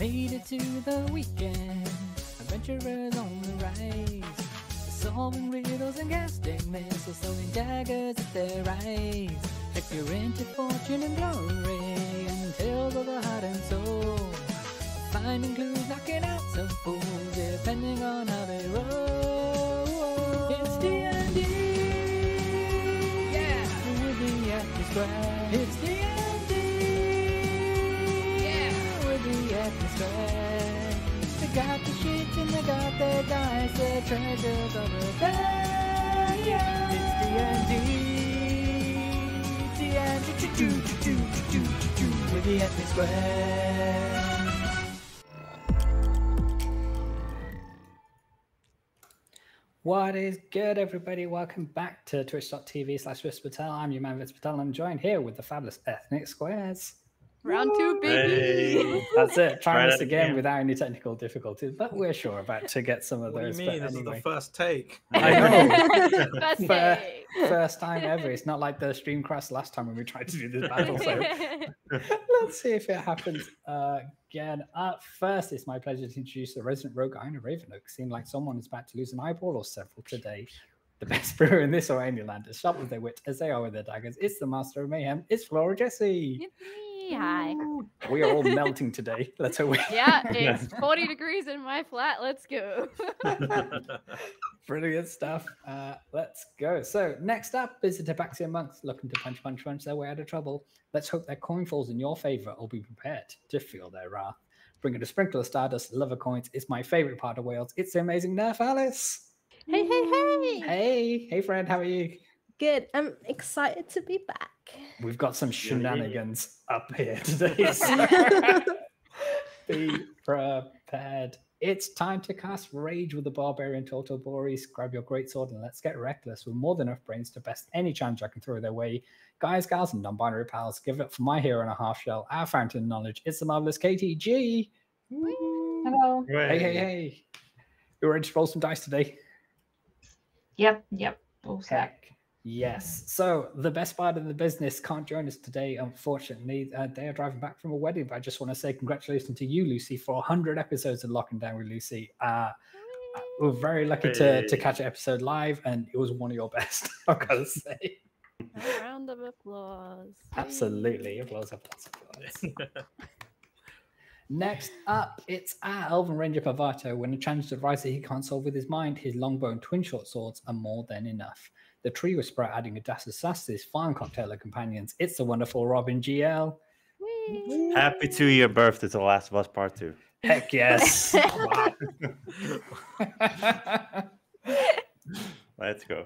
Made it to the weekend, adventurers on the rise, solving riddles and casting missiles, throwing daggers at their eyes. If you're into fortune and glory and tales of the heart and soul, finding clues, knocking out some fools, depending on how they roll. It's D&D, yeah, with the Active Square. It's D&D, yeah, with the Active Square. They got the shit and they got the dice, the treasures of the day. Yeah. It's D&D, with the Active Square. What is good, everybody? Welcome back to twitch.tv/WhisperTell. I'm your man, Vince Patel. I'm joined here with the fabulous Ethnic Squares. Round two, baby. Hey. That's it. Trying this again without any technical difficulties, but we're sure about to get some of what those. What do you mean? This is the first take. I know. First take. First time ever. It's not like the stream crashed last time when we tried to do this battle. So let's see if it happens again. First, it's my pleasure to introduce the resident rogue guy in Ravenoak. Seemed like someone is about to lose an eyeball or several today. The best brewer in this or any land, as sharp with their wit as they are with their daggers. It's the master of mayhem. It's Flora Jessie. It's me. Hi. We are all melting today. Let's hope. Yeah, it's 40 degrees in my flat. Let's go. Brilliant stuff. Let's go. So next up is the Tabaxi monks looking to punch their way out of trouble. Let's hope their coin falls in your favor or be prepared to feel their wrath. Bringing a sprinkle of stardust, love of coins. It's my favorite part of Wales. It's the amazing Nerf Alice. Hey, hey, hey. Hey, friend. How are you? Good. I'm excited to be back. We've got some shenanigans up here today. So be prepared. It's time to cast Rage with the Barbarian Total Boris. Grab your greatsword and let's get reckless with more than enough brains to best any challenge I can throw their way. Guys, gals, and non-binary pals, give it up for my hero and a half shell, our fountain of knowledge. It's the marvelous KTG. Hello. Hey. You ready to roll some dice today? Yep. All set. Heck yes. So the best part of the business can't join us today, unfortunately. They are driving back from a wedding, but I just want to say congratulations to you, Lucy, for 100 episodes of Locking Down with Lucy. We're very lucky to catch an episode live, and it was one of your best, I've got to say. A round of applause. Absolutely. Applause. Next up, it's our Elven Ranger Pavato. When a challenge arises that he can't solve with his mind, his longbow and twin short swords are more than enough. The tree whisperer adding a dash of sass to his fine cocktail of companions. It's the wonderful Robin GL. Whee! Happy 2-year birthday to The Last of Us Part 2. Heck yes. Let's go.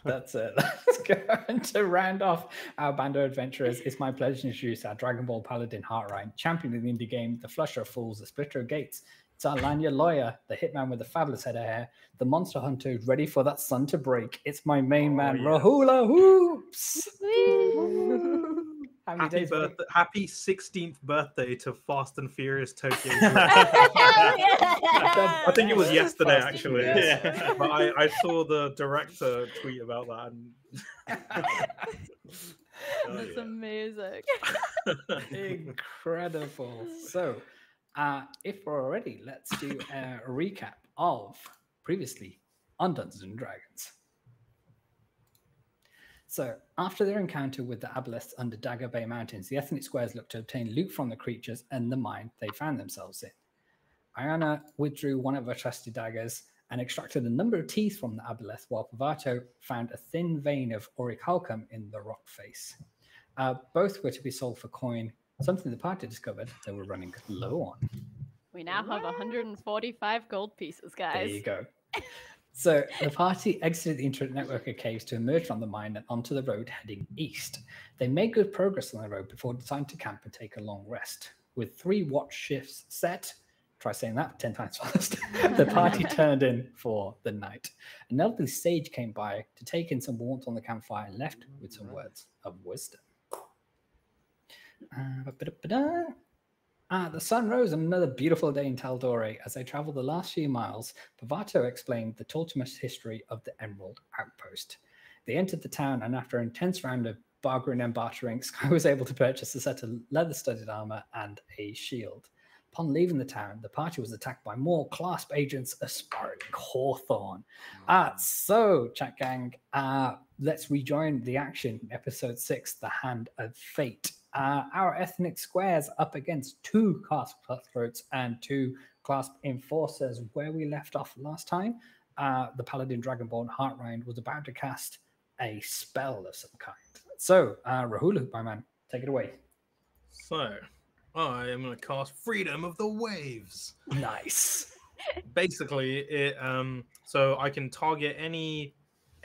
That's it. Let's go. And to round off our band of adventurers, it's my pleasure to introduce our Dragon Ball Paladin Heartride, champion of the indie game, the Flusher of Fools, the Splitter of Gates. It's our Lanya Lawyer, the hitman with the fabulous head of hair, the monster hunter who's ready for that sun to break. It's my main man, Rahula Hoops. Happy 16th birthday to Fast and Furious Tokyo. I think it was yesterday, Fast actually. Yeah. But I saw the director tweet about that. And... That's amazing. Incredible. So, if we're ready, let's do a recap of previously on Dungeons and Dragons. So, after their encounter with the Aboleths under Dagger Bay Mountains, the Ethnic Squares looked to obtain loot from the creatures and the mine they found themselves in. Ayana withdrew one of her trusty daggers and extracted a number of teeth from the Aboleth, while Pavato found a thin vein of orichalcum in the rock face. Both were to be sold for coin, something the party discovered they were running low on. We now have 145 gold pieces, guys. There you go. So the party exited the internet network of caves to emerge from the mine and onto the road heading east. They made good progress on the road before deciding to camp and take a long rest. With 3 watch shifts set, try saying that 10 times fast, the party turned in for the night. An elderly sage came by to take in some warmth on the campfire and left with some words of wisdom. The sun rose on another beautiful day in Taldore. As they traveled the last few miles, Pavato explained the tumultuous history of the Emerald Outpost. They entered the town, and after an intense round of bargaining and bartering, Sky was able to purchase a set of leather-studded armor and a shield. Upon leaving the town, the party was attacked by more Clasp agents aspiring Hawthorne. So, chat gang, let's rejoin the action. Episode 6, The Hand of Fate. Our ethnic squares up against 2 Clasp cutthroats and 2 Clasp enforcers. Where we left off last time, the Paladin Dragonborn Heartrind was about to cast a spell of some kind. So, Rahulu, my man, take it away. So, I am going to cast Freedom of the Waves. Nice. Basically, so I can target any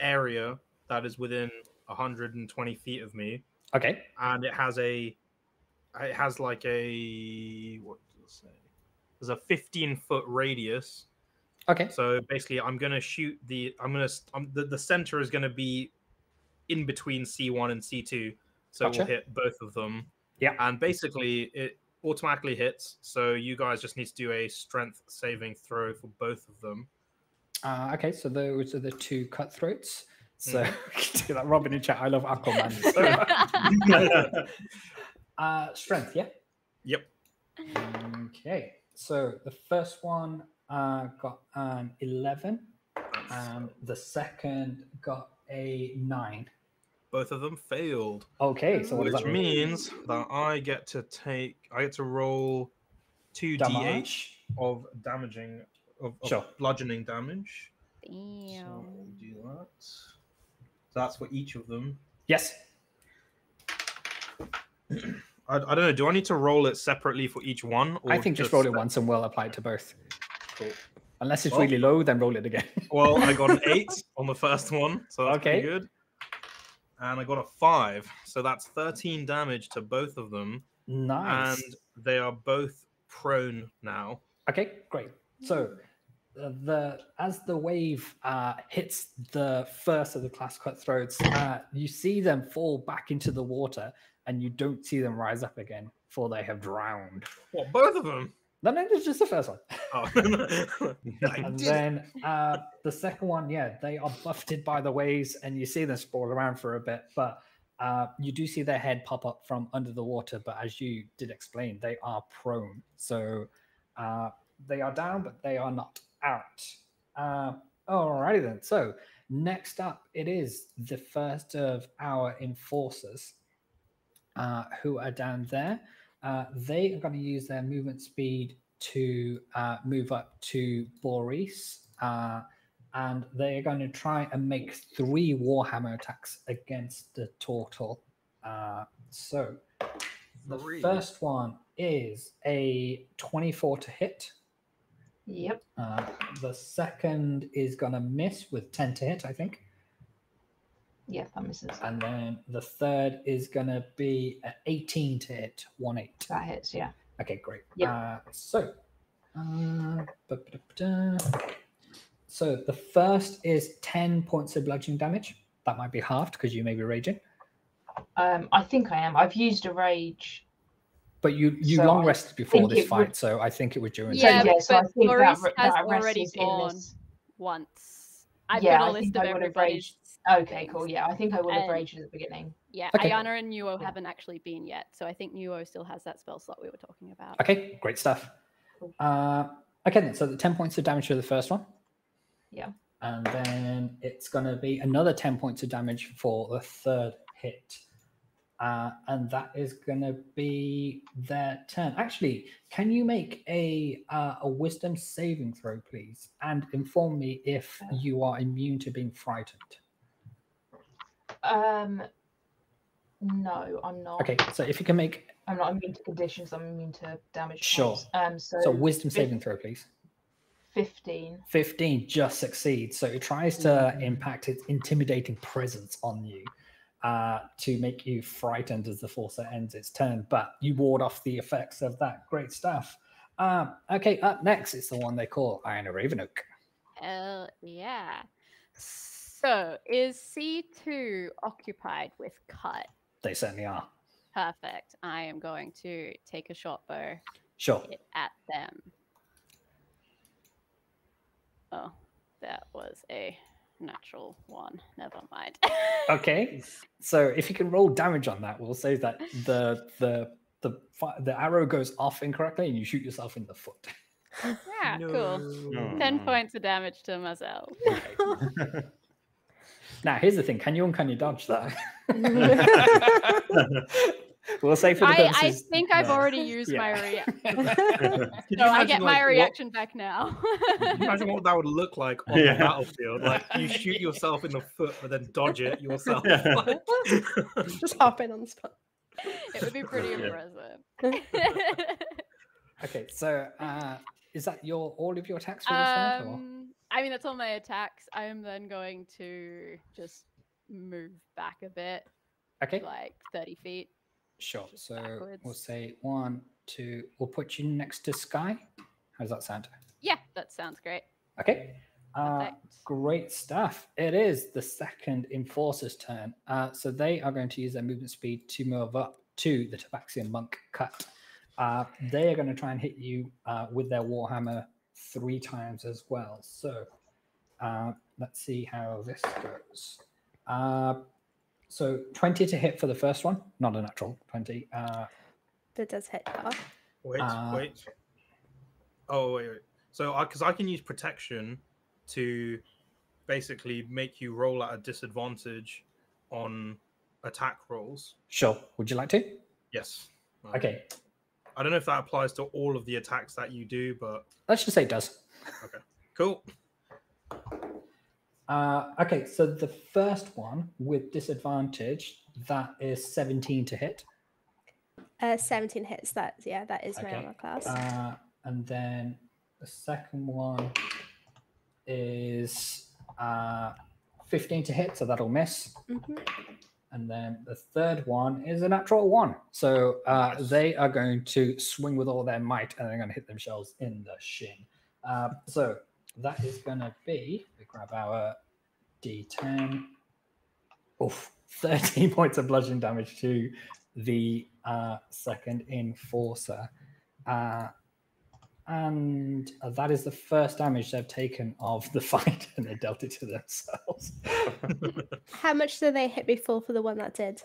area that is within 120 feet of me. Okay. And it has like a, what does it say? There's a 15-foot radius. Okay. So basically, I'm gonna shoot the center is gonna be in between C1 and C2, so Gotcha. we'll hit both of them. Yeah. And basically, it automatically hits. So you guys just need to do a strength saving throw for both of them. Okay, so those are the 2 cutthroats. So do that, Robin in chat. I love Aquaman. So, strength, yeah. Yep. Okay, so the first one got an 11, and the second got a 9. Both of them failed. Okay, so what does Which that mean? means that I get to roll 2d8 Damage. of damaging of Sure. bludgeoning damage. Damn. So we'll do that. So that's for each of them. Yes. I don't know. Do I need to roll it separately for each one? Or I think just roll it once and we'll apply it to both. Cool. Unless it's Well- really low, then roll it again. Well, I got an 8 on the first one, so that's Okay. pretty good. And I got a 5, so that's 13 damage to both of them. Nice. And they are both prone now. Okay, great. So as the wave hits the first of the class cutthroats, you see them fall back into the water, and you don't see them rise up again, for they have drowned. What, both of them? No, it's just the first one. Oh. And then the second one, yeah, they are buffeted by the waves, and you see them sprawl around for a bit, but you do see their head pop up from under the water. But as you did explain, they are prone. So they are down, but they are not out. Alrighty then. So next up, it is the first of our enforcers who are down there. They are going to use their movement speed to move up to Boris, and they are going to try and make 3 Warhammer attacks against the turtle. So the 3. first one is a 24 to hit. Yep. The second is going to miss with 10 to hit, I think. Yeah, that misses. And then the third is going to be an 18 to hit, 1-8. That hits, yeah. Okay, great. Yep. So the first is 10 points of bludgeoning damage. That might be halved because you may be raging. I think I am. I've used a rage. But you So long I rested before think this it fight, would- so I think it was during. Yeah, So I but think Boris that has rest already is in gone this. once. I've Yeah, got a I list think of I would have everybody's. raged. Okay, cool. Yeah, I think I would have And- raged at the beginning. Yeah, Okay. Ayana and Nuo Yeah. haven't actually been yet, so I think Nuo still has that spell slot we were talking about. Okay, great stuff. Cool. Okay, then, so the 10 points of damage for the first one. Yeah. And then it's going to be another 10 points of damage for the third hit. And that is going to be their turn. Actually, can you make a wisdom saving throw, please? And inform me if you are immune to being frightened. No, I'm not. Okay, so if you can make... I'm not immune to conditions. I'm immune to damage. Sure. Points. So wisdom saving throw, please. 15. 15 just succeeds. So it tries to impact its intimidating presence on you to make you frightened as the Forcer ends its turn. But you ward off the effects of that. Great stuff. Okay, up next is the one they call Iron Ravenoak. Hell yeah. So is C2 occupied with cut? They certainly are. Perfect. I am going to take a short bow, Sure. hit at them. Oh, that was a natural 1. Never mind. Okay. So if you can roll damage on that, we'll say that the the arrow goes off incorrectly, and you shoot yourself in the foot. Yeah, cool. No. 10 points of damage to myself. Okay. Now, here's the thing: can you uncanny dodge that? We'll say for the I purposes. think I've no. already used my Yeah. reaction. Could So you I imagine, get like, my reaction back now. Can you imagine what that would look like on Yeah. the battlefield? Like you shoot yourself in the foot, but then dodge it yourself. Yeah. Like... Just hop in on the spot. It would be pretty Yeah. impressive. Okay, so is that all of your attacks for this round? Or? I mean, that's all my attacks. I am then going to just move back a bit, Okay, like 30 feet. sure. just So we'll backwards. say 1, 2. We'll put you next to Sky. How does that sound? Yeah, that sounds great. Okay. Perfect. Great stuff. It is the second Enforcer's turn. So they are going to use their movement speed to move up to the Tabaxian Monk cut. They are going to try and hit you with their Warhammer 3 times as well. So let's see how this goes. So 20 to hit for the first one. Not a natural 20. That does hit though. Wait. Oh, wait. So, because I can use protection to basically make you roll at a disadvantage on attack rolls. Sure. Would you like to? Yes. Okay. I don't know if that applies to all of the attacks that you do, but Let's just say it does. okay. Cool. Okay, so the first one with disadvantage, that is 17 to hit. 17 hits. That is my Okay. armor class. And then the second one is 15 to hit, so that'll miss. Mhm. And then the third one is a natural 1. So Nice. they are going to swing with all their might, and they're going to hit themselves in the shin. So that is going to be, we grab our D10. Oof, 13 points of bludgeoning damage to the second Enforcer. And that is the first damage they've taken of the fight, and they dealt it to themselves. How much did they hit me for the one that did?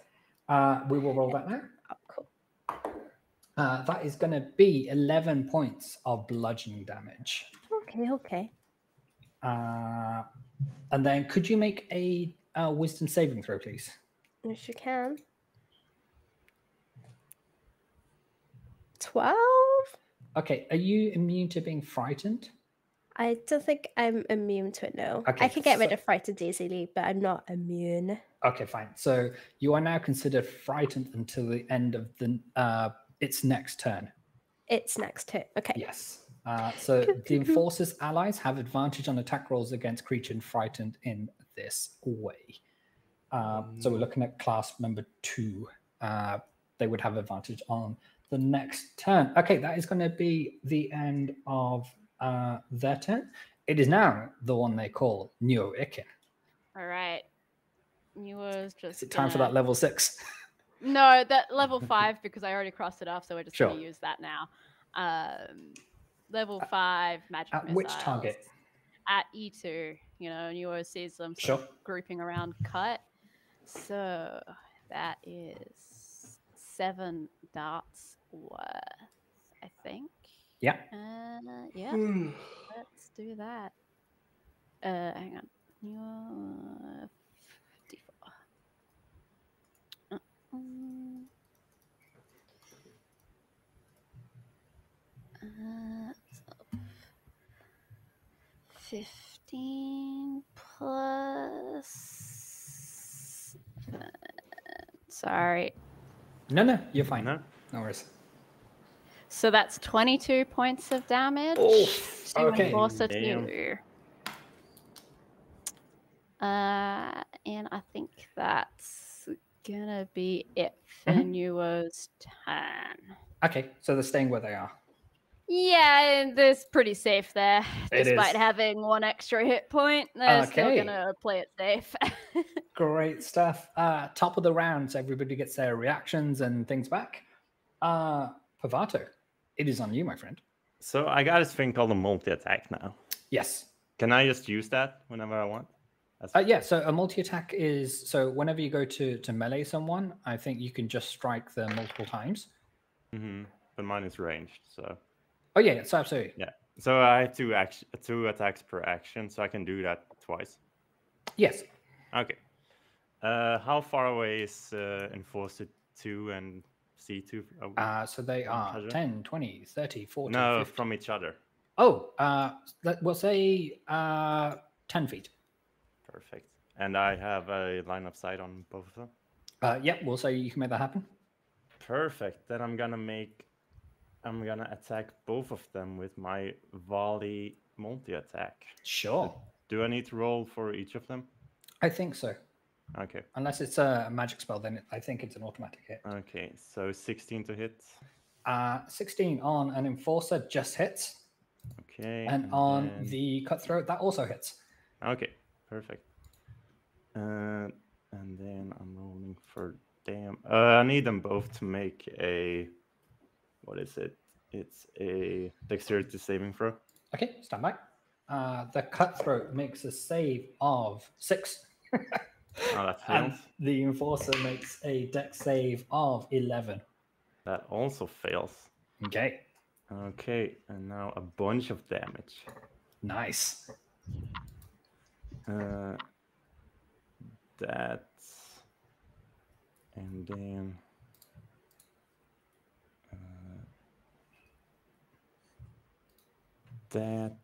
We will roll that now. Oh, cool. That is going to be 11 points of bludgeoning damage. Okay. And then could you make a wisdom saving throw, please? Yes, you can. 12? Okay, are you immune to being frightened? I don't think I'm immune to it, no. Okay, I can get rid so- of frightened easily, but I'm not immune. Okay, fine. So you are now considered frightened until the end of the its next turn. It's next turn. Okay. Yes. So the Enforcer's allies have advantage on attack rolls against creatures frightened in this way. So we're looking at Clasp number 2. They would have advantage on the next turn. Okay, that is going to be the end of their turn. It is now the one they call Neo Ikin. All right. You was just. Is it time for that level 6? No, that level 5 because I already crossed it off, so we're just Sure. going to use that now. Level 5 magic At missiles. which target? At E2. You know, and you always sees them Sure. grouping around cut. So that is 7 darts worth, I think. Yeah. Yeah. Let's do that. Hang on. You're 54. So 15 plus. Sorry. No, you're fine. No? No worries. So that's 22 points of damage. Oof, To okay. Enforcer Damn. 2. And I think that's gonna be it for Nuo's turn. Okay, so they're staying where they are. Yeah, and it's pretty safe there. It Despite is. having 1 extra hit point, they're still Okay. gonna play it safe. Great stuff. Top of the round, so everybody gets their reactions and things back. Pavato, it is on you, my friend. So I got this thing called a multi-attack now. Yes. Can I just use that whenever I want? Yeah, so a multi-attack is, so whenever you go to melee someone, I think you can just strike them multiple times. But mine is ranged, so Oh yeah, so absolutely. yeah. So I have two attacks per action, so I can do that twice. Yes. Okay. How far away is Enforcer 2 and C2? So they from are each other? 10, 20, 30, 40, No, 50. from each other. Oh, we'll say 10 feet. Perfect. And I have a line of sight on both of them. Yep, we'll say you can make that happen. Perfect. Then I'm gonna attack both of them with my volley multi-attack. Sure. Do I need to roll for each of them? I think so. Okay. Unless it's a magic spell, then I think it's an automatic hit. Okay, so 16 to hit. 16 on an enforcer just hits. Okay. And on then- the cutthroat, that also hits. Okay, perfect. And then I'm rolling for I need them both to make a. What is it? It's a dexterity saving throw. Okay, stand by. The cutthroat makes a save of 6. Oh, that And fails. the enforcer makes a dex save of 11. That also fails. Okay, Okay, and now a bunch of damage. nice. That's. And then. That.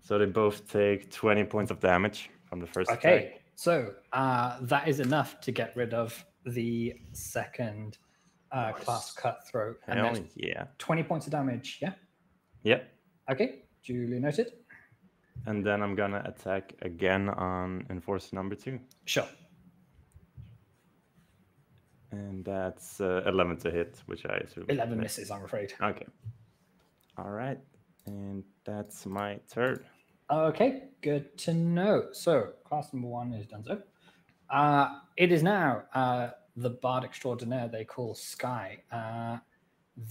So they both take 20 points of damage from the first attack. Okay, so that is enough to get rid of the second class cutthroat. And Hell there's yeah. 20 points of damage, yeah? Yep. Okay, duly noted. And then I'm gonna attack again on Enforcer number 2. Sure. And that's 11 to hit, which I assume. 11 misses, I'm afraid. Okay. All right. And that's my turn. Okay, good to know. So, class number 1 is done so. It is now the Bard Extraordinaire they call Sky.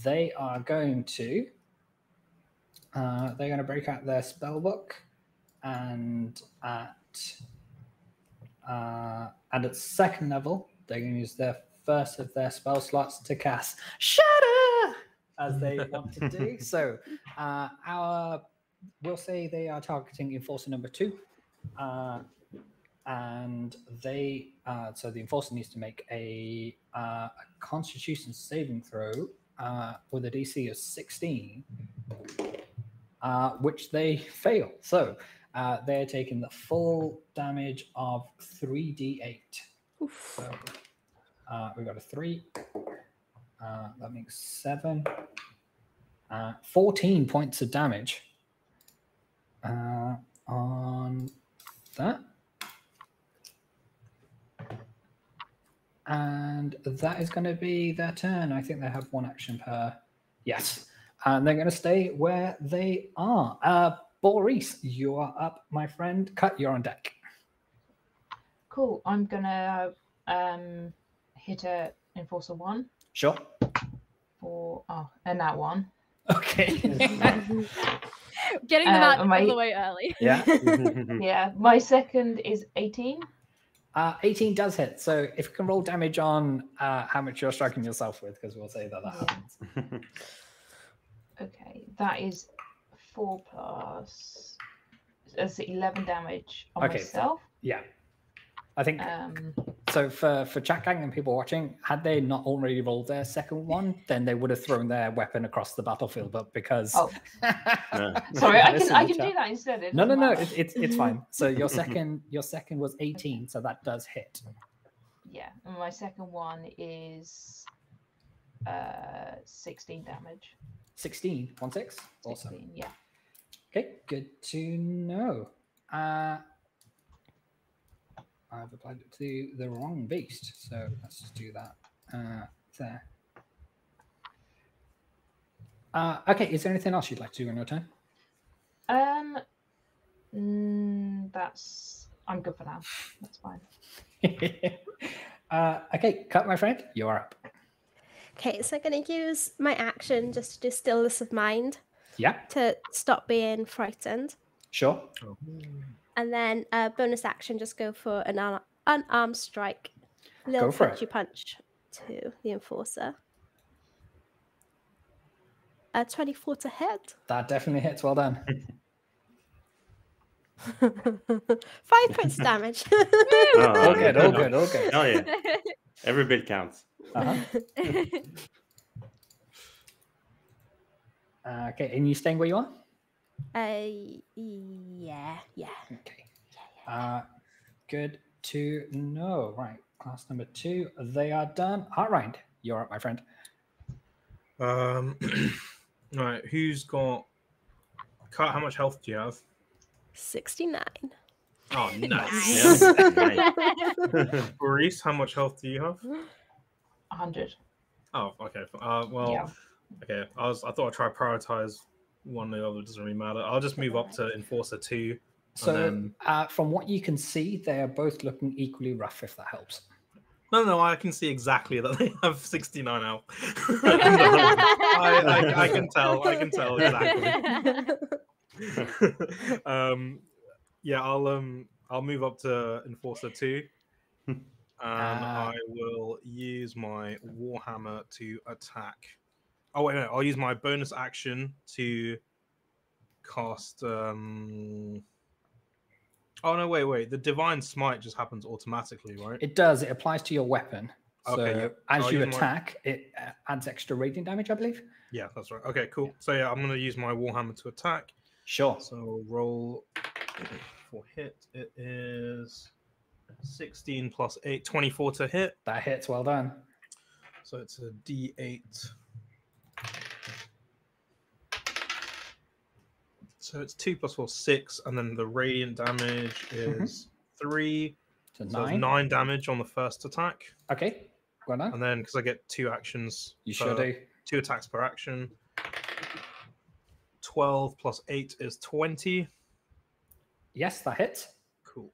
They are going to break out their spell book, and at second level, they're going to use their first of their spell slots to cast Shatter, as they want to do. So, we'll say they are targeting Enforcer number 2, and they so the Enforcer needs to make a Constitution saving throw with a DC of 16, which they fail. So they're taking the full damage of 3d8. Oof. So we've got a 3. That makes 7. 14 points of damage on that. And that is going to be their turn. I think they have 1 action per. Yes. And they're going to stay where they are. Boris, you are up, my friend. Cut, you're on deck. Cool. I'm gonna hit a Enforcer 1 Sure. and that one. Okay. Getting them out am of I- the way early. Yeah. Yeah. My second is 18. 18 does hit. So if you can roll damage on how much you're striking yourself with, because we'll say that happens. Okay, that is 4 plus. That's 11 damage on Okay, myself. Yeah. I think so. For chat gang and people watching, had they not already rolled their second one, then they would have thrown their weapon across the battlefield. But because Oh. Sorry, I Listen can to do chat. that instead. It No, doesn't matter. it's fine. So your second was 18, so that does hit. Yeah, and my second one is 16 damage. 16, 1/6. Awesome. 16, yeah. Okay, good to know. I've applied it to the wrong beast, so let's just do that there. Okay, is there anything else you'd like to do on your turn? I'm good for now. That's fine. Okay, Cut, my friend, you are up. Okay, so I'm going to use my action just to do stillness of mind Yeah, to stop being frightened. sure. And then bonus action, just go for an unarmed strike. Little Go for it. punchy punch to the Enforcer. A 24 to hit. That definitely hits. Well done. 5 points of damage. All good, all good, all good. Oh yeah, every bit counts. Okay, and you staying where you are? Yeah. Okay. Good to know. Right, class number 2. They are done. Heartrind, you're up, my friend. Right, who's got? How much health do you have? 69. Oh, nice. Yeah, nice. Maurice, how much health do you have? 100. Oh, okay. Well, Yeah. okay. I thought I'd try to prioritize one or the other. It doesn't really matter. I'll just move up to Enforcer 2. So, then... from what you can see, they are both looking equally rough, if that helps. No, I can see exactly that they have 69 health. I can tell exactly. Yeah, I'll move up to Enforcer 2. And I will use my Warhammer to attack. Oh wait, no, I'll use my bonus action to cast Oh no, wait. The Divine Smite just happens automatically, right? It does. It applies to your weapon. So Okay, yeah. as I'll you use attack, it adds extra radiant damage, I believe. Yeah, that's right. Okay, cool. So yeah, I'm going to use my Warhammer to attack. Sure. So roll for hit. It is 16 plus 8, 24 to hit. That hits. Well done. So it's a D8. So it's 2 plus 4, 6, and then the radiant damage is 3. So So 9. 9 damage on the first attack. Okay. Well done. And then because I get 2 actions, You sure do. 2 attacks per action. 12 plus 8 is 20. Yes, that hits. Cool.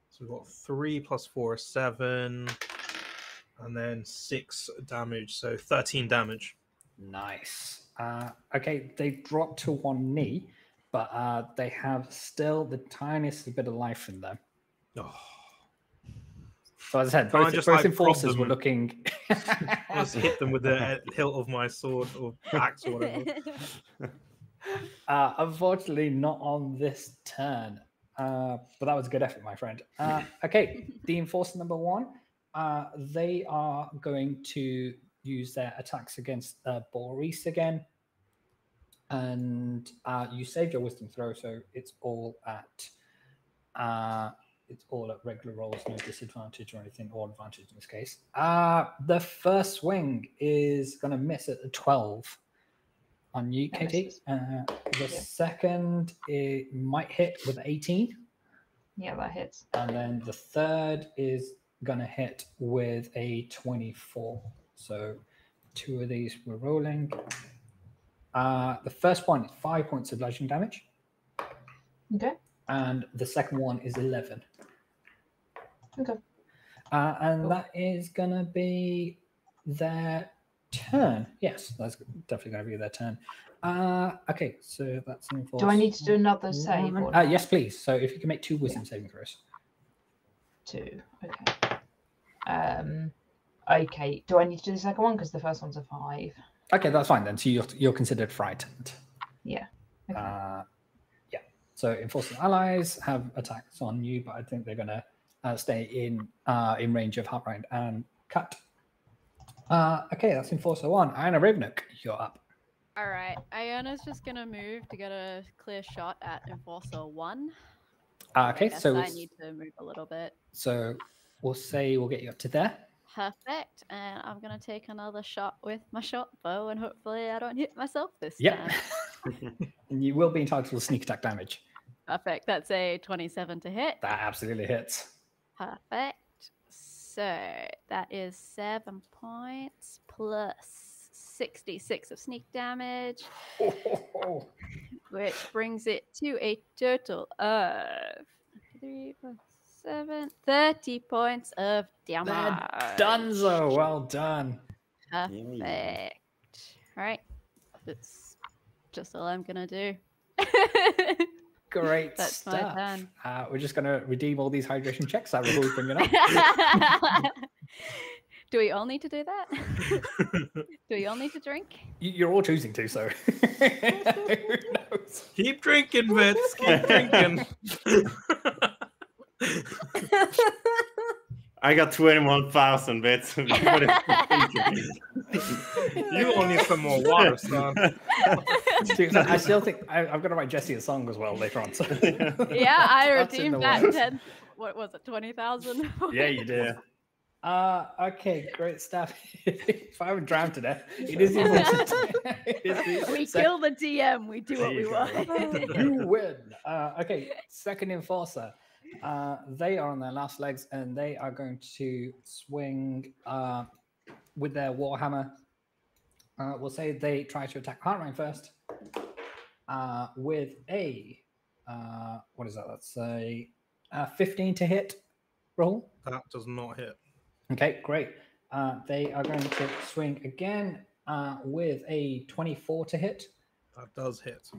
So we've got 3 plus 4 is 7. And then 6 damage. So 13 damage. Nice. Okay, they drop to one knee, but they have still the tiniest bit of life in them. Oh. So as I said, Can I both, just, both like, enforcers prod were them? looking. I just hit them with the hilt of my sword or axe or whatever. Unfortunately, not on this turn. But that was a good effort, my friend. Okay, the enforcer number 1. They are going to use their attacks against Boris again. And you saved your wisdom throw, so it's all at regular rolls, no disadvantage or anything, or advantage in this case. The first swing is going to miss at a 12 on you, Katie. The second, it might hit with 18. Yeah, that hits. And then the third is going to hit with a 24. So 2 of these we're rolling. The first one is 5 points of bludgeoning damage. Okay. And the second one is 11. Okay. And Cool. that is going to be their turn. Yes, that's definitely going to be their turn. Okay, so that's an enforce. Do I need to do another save? Or yes, please. So if you can make 2 wisdom saving throws. 2. Okay. Okay. Do I need to do the second one? Because the first one's a 5. Okay, that's fine then. So you're considered frightened. Yeah. Okay. Yeah. So enforcing allies have attacks on you, but I think they're going to stay in range of Heartrind and Cut. Okay, that's Enforcer 1. Iona Ravenok, you're up. All right, Iona's just gonna move to get a clear shot at Enforcer 1. Okay, I guess so I need to move a little bit. So we'll say we'll get you up to there. Perfect, and I'm gonna take another shot with my shot bow, and hopefully I don't hit myself this Yep. time. And you will be entitled to sneak attack damage. Perfect. That's a 27 to hit. That absolutely hits. Perfect. So that is 7 points plus 66 of sneak damage, which brings it to a total of 3 plus 7, 30 points of damage. Dunzo, well done. Perfect. All right. That's just all I'm going to do. Great That's stuff. my turn. We're just going to redeem all these hydration checks that we're always bringing up. Do we all need to do that? Do we all need to drink? You're all choosing to, so who knows? Keep drinking, Bits. Keep drinking. I got 21,000 bits. You all need some more water, son. I still think I've got to write Jesse a song as well later on. So. Yeah, I That's in redeemed the that works. 10. What was it? 20,000. Yeah, you did. Okay, great stuff. If I haven't drowned to death, it is the We kill the DM. We do what we want. You win. Okay, second enforcer. They are on their last legs and they are going to swing with their warhammer. We'll say they try to attack Heartline first with a what is that? That's a 15 to hit roll. That does not hit. Okay, great. They are going to swing again with a 24 to hit. That does hit.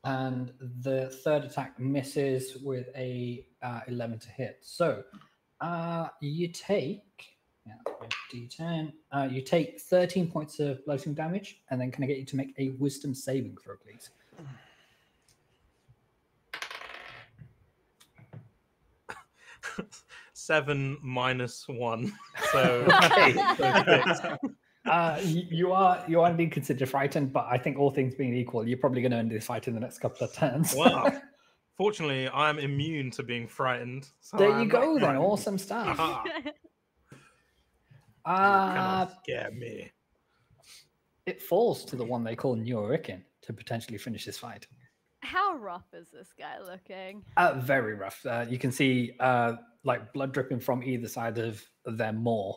And the third attack misses with a 11 to hit. So you take D10. You take 13 points of bludgeoning damage, and then can I get you to make a wisdom saving throw, please? Seven minus 1. So, You are indeed considered frightened, but I think all things being equal, you're probably going to end this fight in the next couple of turns. wow. Fortunately, I'm immune to being frightened. So There you I'm go, not then. frightened. Awesome stuff. Aha. You cannot scare me. It falls to the one they call Neorican to potentially finish this fight. How rough is this guy looking? Very rough. You can see like blood dripping from either side of their maw.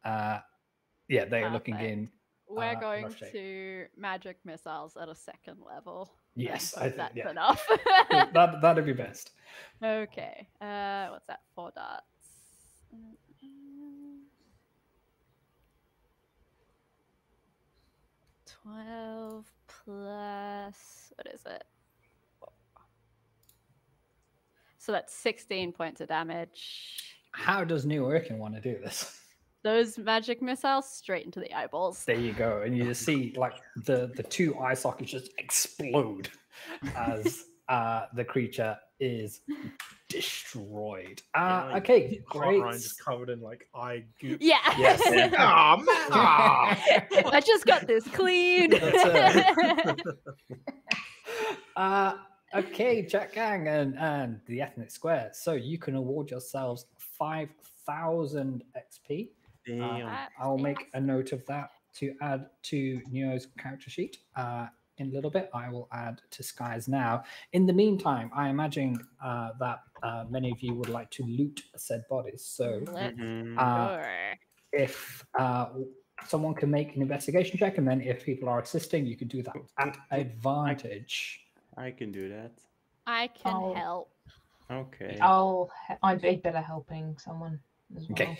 Yeah, they are looking Perfect. in. We're going rough shape. to magic missiles at a second level. Yes, and I think that's yeah. enough. That'd be best. Okay. What's that? 4 dots. 12 plus. What is it? So that's 16 points of damage. How does Neorican want to do this? Those magic missiles straight into the eyeballs. There you go, and you just see like the two eye sockets just explode as the creature is destroyed. Okay, great. Ryan just covered in like eye goop. Yeah. Yes. Oh man! Ah! I just got this clean. Okay, Jack Gang and the Ethnic Square. So you can award yourselves 5,000 XP. Damn. I'll make a note of that to add to Neo's character sheet. In a little bit, I will add to Sky's now. In the meantime, I imagine that many of you would like to loot said bodies. So Let's Uh, go. if someone can make an investigation check, and then if people are assisting, you can do that at advantage. I can do that. I can Oh. help. Okay. I'd be better helping someone as well. Okay.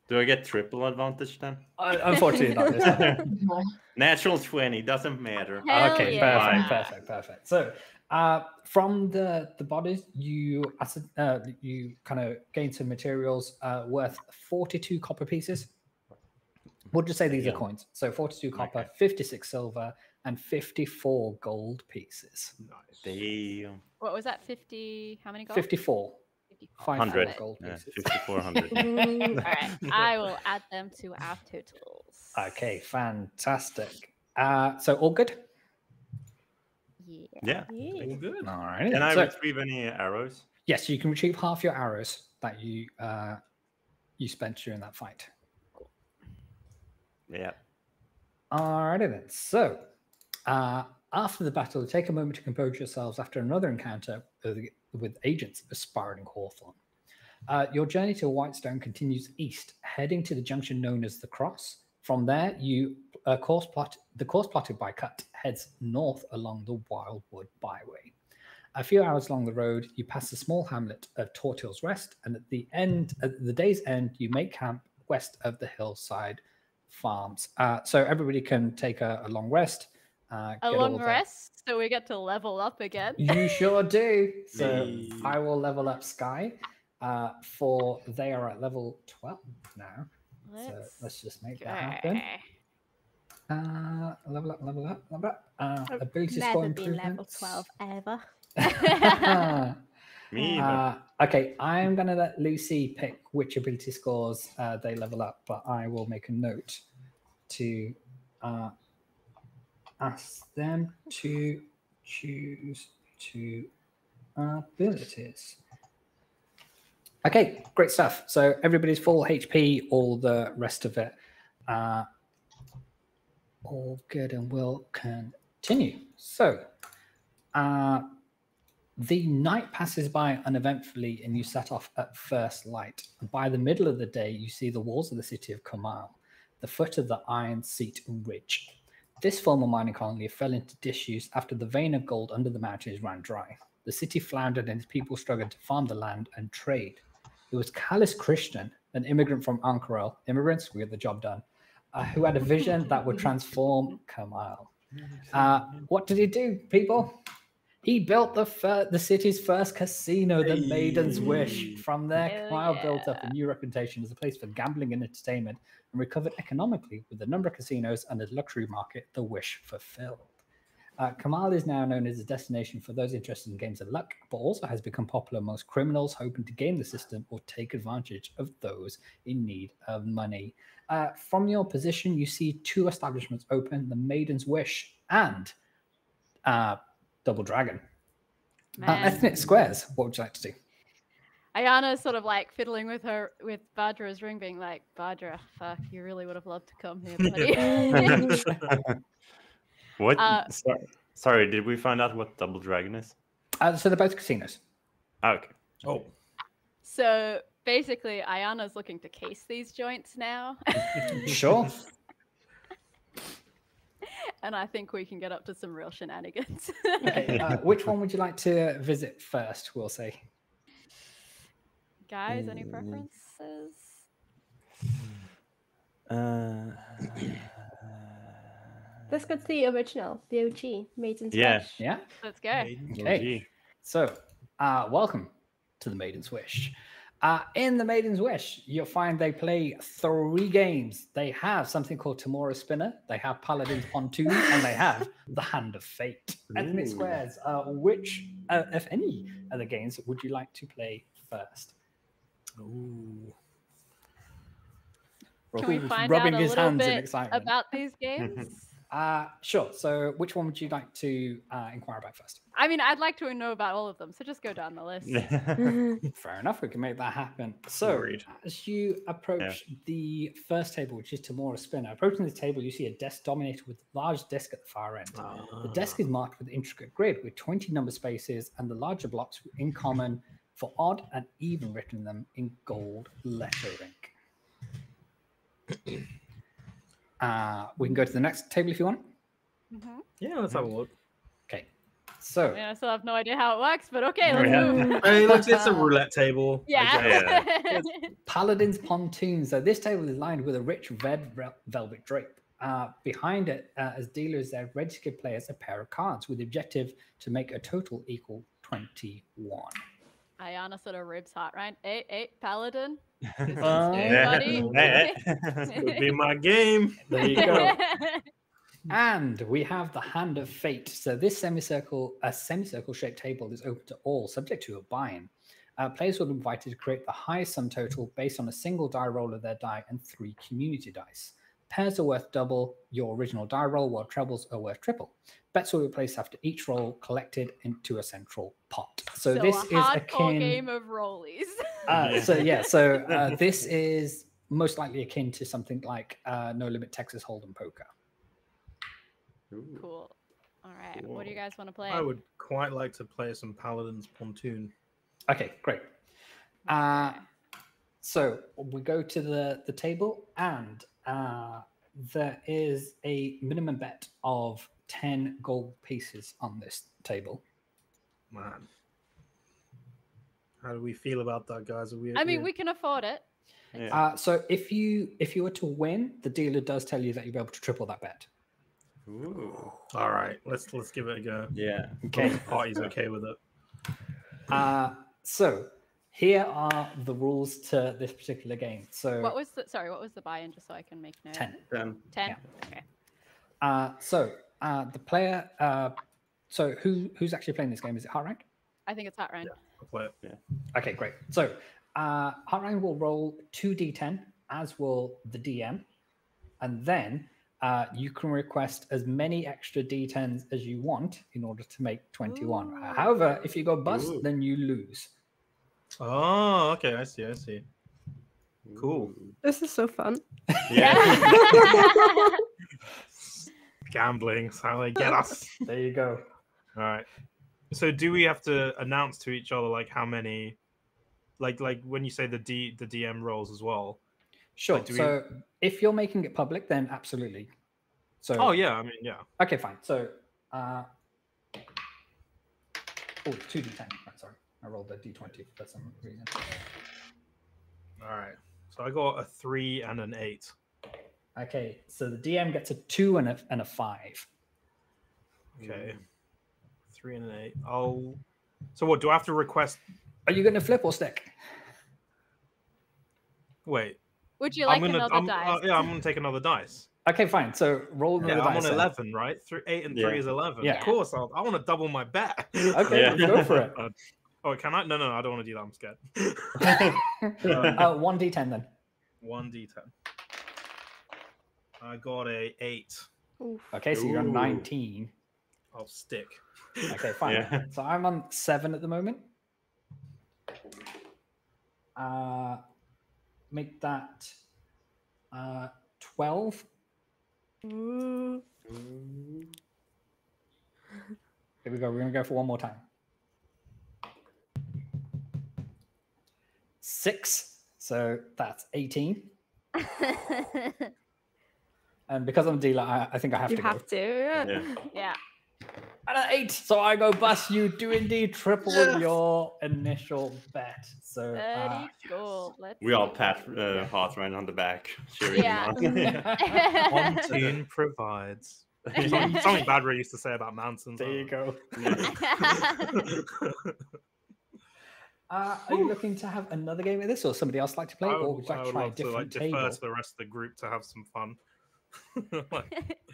Do I get triple advantage then? Unfortunately, not this time. No. Natural 20 doesn't matter. Hell Okay, yeah. perfect. So, from the bodies, you kind of gain some materials worth 42 copper pieces. We'll just say these are Damn. coins. So 42 copper, Okay. 56 silver, and 54 gold pieces. Nice. Damn. What was that? 50? How many gold? 54. 54. 500 Perfect. gold Yeah, pieces. 5,400. All right. I will add them to our totals. Okay, fantastic. So all good? Yeah. Yeah. All good. All right. Can I So, retrieve any arrows? yes, you can retrieve half your arrows that you spent during that fight. Yeah. Alrighty then. So, after the battle, take a moment to compose yourselves after another encounter with agents of Spiraling Hawthorn. Your journey to Whitestone continues east, heading to the junction known as the Cross. From there, the course plotted by Cut heads north along the Wildwood Byway. A few hours along the road, you pass the small hamlet of Tortil's Rest, and at the day's end, you make camp west of the hillside farms. So everybody can take a long rest. A get all long of that- rest, so we get to level up again. You sure do. So Yay. I will level up Sky. For they are at level 12 now. So let's just make that happen. Level up, level up, level up. Ability score Never been improvements. level 12 ever. Me either. Okay, I'm going to let Lucy pick which ability scores they level up, but I will make a note to ask them to choose two abilities. Okay, great stuff. So everybody's full HP, all the rest of it. All good, and we'll continue. So, the night passes by uneventfully, and you set off at first light. By the middle of the day, you see the walls of the city of Kymal, the foot of the Iron Seat Ridge. This former mining colony fell into disuse after the vein of gold under the mountains ran dry. The city floundered, and its people struggled to farm the land and trade. It was Callus Christian, an immigrant from Ankara, immigrants, we get the job done, who had a vision that would transform Kymal. What did he do, people? He built the city's first casino, the Maiden's Wish. From there, Kymal built up a new reputation as a place for gambling and entertainment, and recovered economically with a number of casinos and a luxury market, the wish fulfilled. Kymal is now known as a destination for those interested in games of luck, but also has become popular amongst criminals hoping to game the system or take advantage of those in need of money. From your position, you see two establishments open, the Maiden's Wish and Double Dragon. Ethnic Squares, what would you like to do? Ayana's sort of like fiddling with Badra's ring, being like, Badra, fuck, you really would have loved to come here, buddy. What? Sorry, did we find out what Double Dragon is? So they're both casinos. Okay. Oh. So basically, Ayana's looking to case these joints now. Sure. And I think we can get up to some real shenanigans. Okay, which one would you like to visit first, we'll say? Guys, any preferences? Let's go to the original, the OG, Maiden's Yeah. Wish. Yeah? Let's go. Okay. So, welcome to the Maiden's Wish. In the Maiden's Wish, you'll find they play 3 games. They have something called Tamora Spinner, they have Paladin's Pontoon, and they have the Hand of Fate. Ethnic Squares, which, if any, other games would you like to play first? Ooh. Can we find rubbing out a his little hands in bit excitement. about these games? Sure. So which one would you like to inquire about first? I mean, I'd like to know about all of them, so just go down the list. Fair enough. We can make that happen. So as you approach the first table, which is Tamora Spinner, approaching the table, you see a desk dominated with a large desk at the far end. The desk is marked with an intricate grid with 20 number spaces, and the larger blocks in common for odd and even written in them in gold lettering. We can go to the next table if you want. Yeah, let's have a look. Okay, so I still have no idea how it works, but okay, let's move. Hey, look, it's a roulette table. Yeah. Paladin's Pontoon. So this table is lined with a rich red velvet drape. Behind it, as dealers, there ready to give players a pair of cards with the objective to make a total equal 21. Ayana sort of ribs hot, right? Hey, Paladin. Buddy. This could be my game. There you go. And we have the Hand of Fate. So this semicircle shaped table is open to all, subject to a buy-in. Players will be invited to create the highest sum total based on a single die roll of their die and 3 community dice. Pairs are worth double your original die roll, while trebles are worth triple. Bets will be placed after each roll collected into a central pot. So this is akin game of rollies. So this is most likely akin to something like No Limit Texas Hold'em Poker. Cool. All right. What do you guys want to play? I would quite like to play some Paladin's Pontoon. Okay, great. So we go to the table, and there is a minimum bet of 10 gold pieces on this table. Man, how do we feel about that, guys? I mean, we can afford it. Yeah. So if you were to win, the dealer does tell you that you'll be able to triple that bet. Ooh. All right, let's give it a go. Yeah. Okay. The party's okay with it. So here are the rules to this particular game. So What was the buy-in, just so I can make note? 10. 10. Yeah. Okay. The player. So who's actually playing this game? Is it Heartrank? I think it's Heartrank. I'll play it. Yeah. Okay, great. So Heartrank will roll 2d10, as will the DM, and then you can request as many extra d10s as you want in order to make 21. Ooh. However, if you go bust, Ooh. then you lose. Oh, okay. I see. Cool. This is so fun. Yeah. Gambling, how they get us. There you go. All right. So do we have to announce to each other like how many, like when you say the DM rolls as well? Sure. Like, So if you're making it public, then absolutely. So. Oh yeah, I mean yeah. Okay, fine. So, 2d10. Right, sorry, I rolled a d20 for some reason. All right. So I got a 3 and an 8. Okay, so the DM gets a 2 and a 5. Okay. 3 and an 8. So what do I have to request? Are you going to flip or stick? Wait. Would you like another dice? Yeah, I'm gonna take another dice. Okay, fine. So roll another Yeah, I'm dice. on then. 11, right? 8 and 3 is 11. Yeah. Of course, I want to double my bet. Okay, Yeah. let's go for it. Oh, can I? No, I don't want to do that. I'm scared. 1d10 then. 1d10. I got a 8. Okay, so you're on Ooh. 19. I'll stick. Okay, fine. Yeah. So I'm on 7 at the moment. Make that 12. Ooh. Here we go. We're going to go for one more time. 6. So that's 18. And because I'm a dealer, I think I have You to have go. to. Yeah. Yeah. Yeah. And an 8. So I go bust. You do indeed triple your initial bet. So 30 gold. Let's We all see. pat Heartrank on the back, cheering Yeah. him on. Pontoon provides. Something Badra used to say about mountains. there you go. Yeah. Are you looking to have another game of this, or somebody else like to play, or would you like to try a love to different defer table? to the rest of the group to have some fun.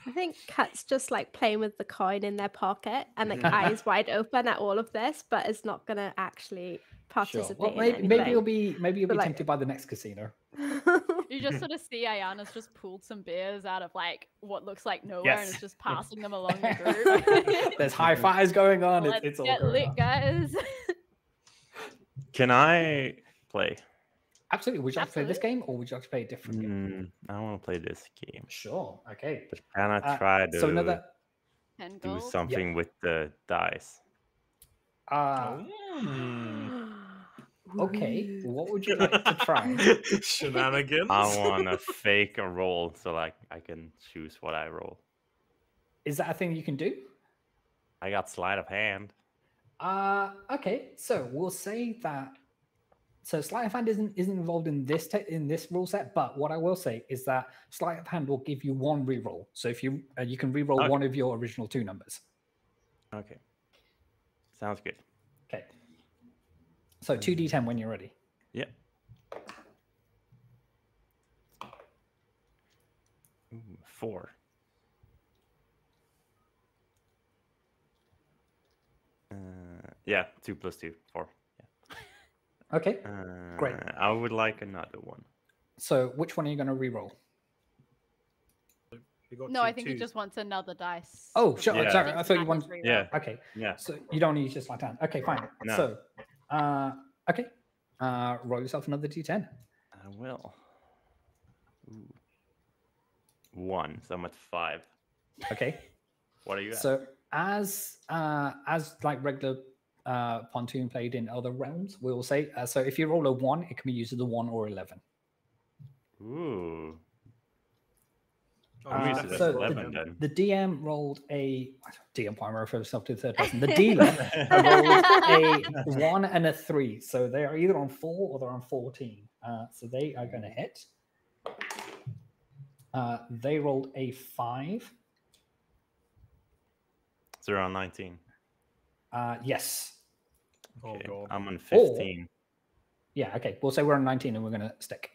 I think Kat's just like playing with the coin in their pocket and like eyes wide open at all of this, but is not gonna actually Sure. participate. Well, in maybe you'll anything. be But, like- tempted by the next casino. You just sort of see Ayana's just pulled some beers out of like what looks like nowhere and Yes. is just passing them along the group. There's high fives going on. Let's It's all get going lit, on. guys. Can I play? Absolutely. Would you like to play this Absolutely. game, or would you like to play a different game? I want to play this game. Sure. Okay. But can I try to So another. 10 do gold. something with the dice? Okay. What would you like to try? Shenanigans. I want to fake a roll so like I can choose what I roll. Is that a thing you can do? I got sleight of hand. Okay. So we'll say that. So sleight of hand isn't involved in this rule set, but what I will say is that sleight of hand will give you one reroll. So if you can reroll Okay. one of your original 2 numbers. Okay. Sounds good. Okay. So 2d10 when you're ready. Yep. Ooh, 4. Yeah, 2 plus 2, 4. Okay. Great. I would like another one. So which one are you going to reroll? You got No, two I think he twos. just wants another dice. Oh, sure. Yeah. Sorry. I thought you wanted. Reroll. Yeah, Okay. yeah. So you don't use your sleight of hand. Okay, fine. No. So, okay. Roll yourself another d10. I will. Ooh. 1, so I'm at 5. Okay. What are you at? So as like regular pontoon played in other realms, we will say. So if you roll a 1, it can be used as a 1 or 11. Ooh. Oh, used it as so 11 then. the DM rolled a DM point refer himself to the third person. The dealer rolled a 1 and a 3, so they are either on 4 or they're on 14. So they are going to hit. They rolled a 5. 0 on 19. Yes. Oh Okay, god. I'm on 15. Yeah, okay. We'll say we're on 19 and we're going to stick.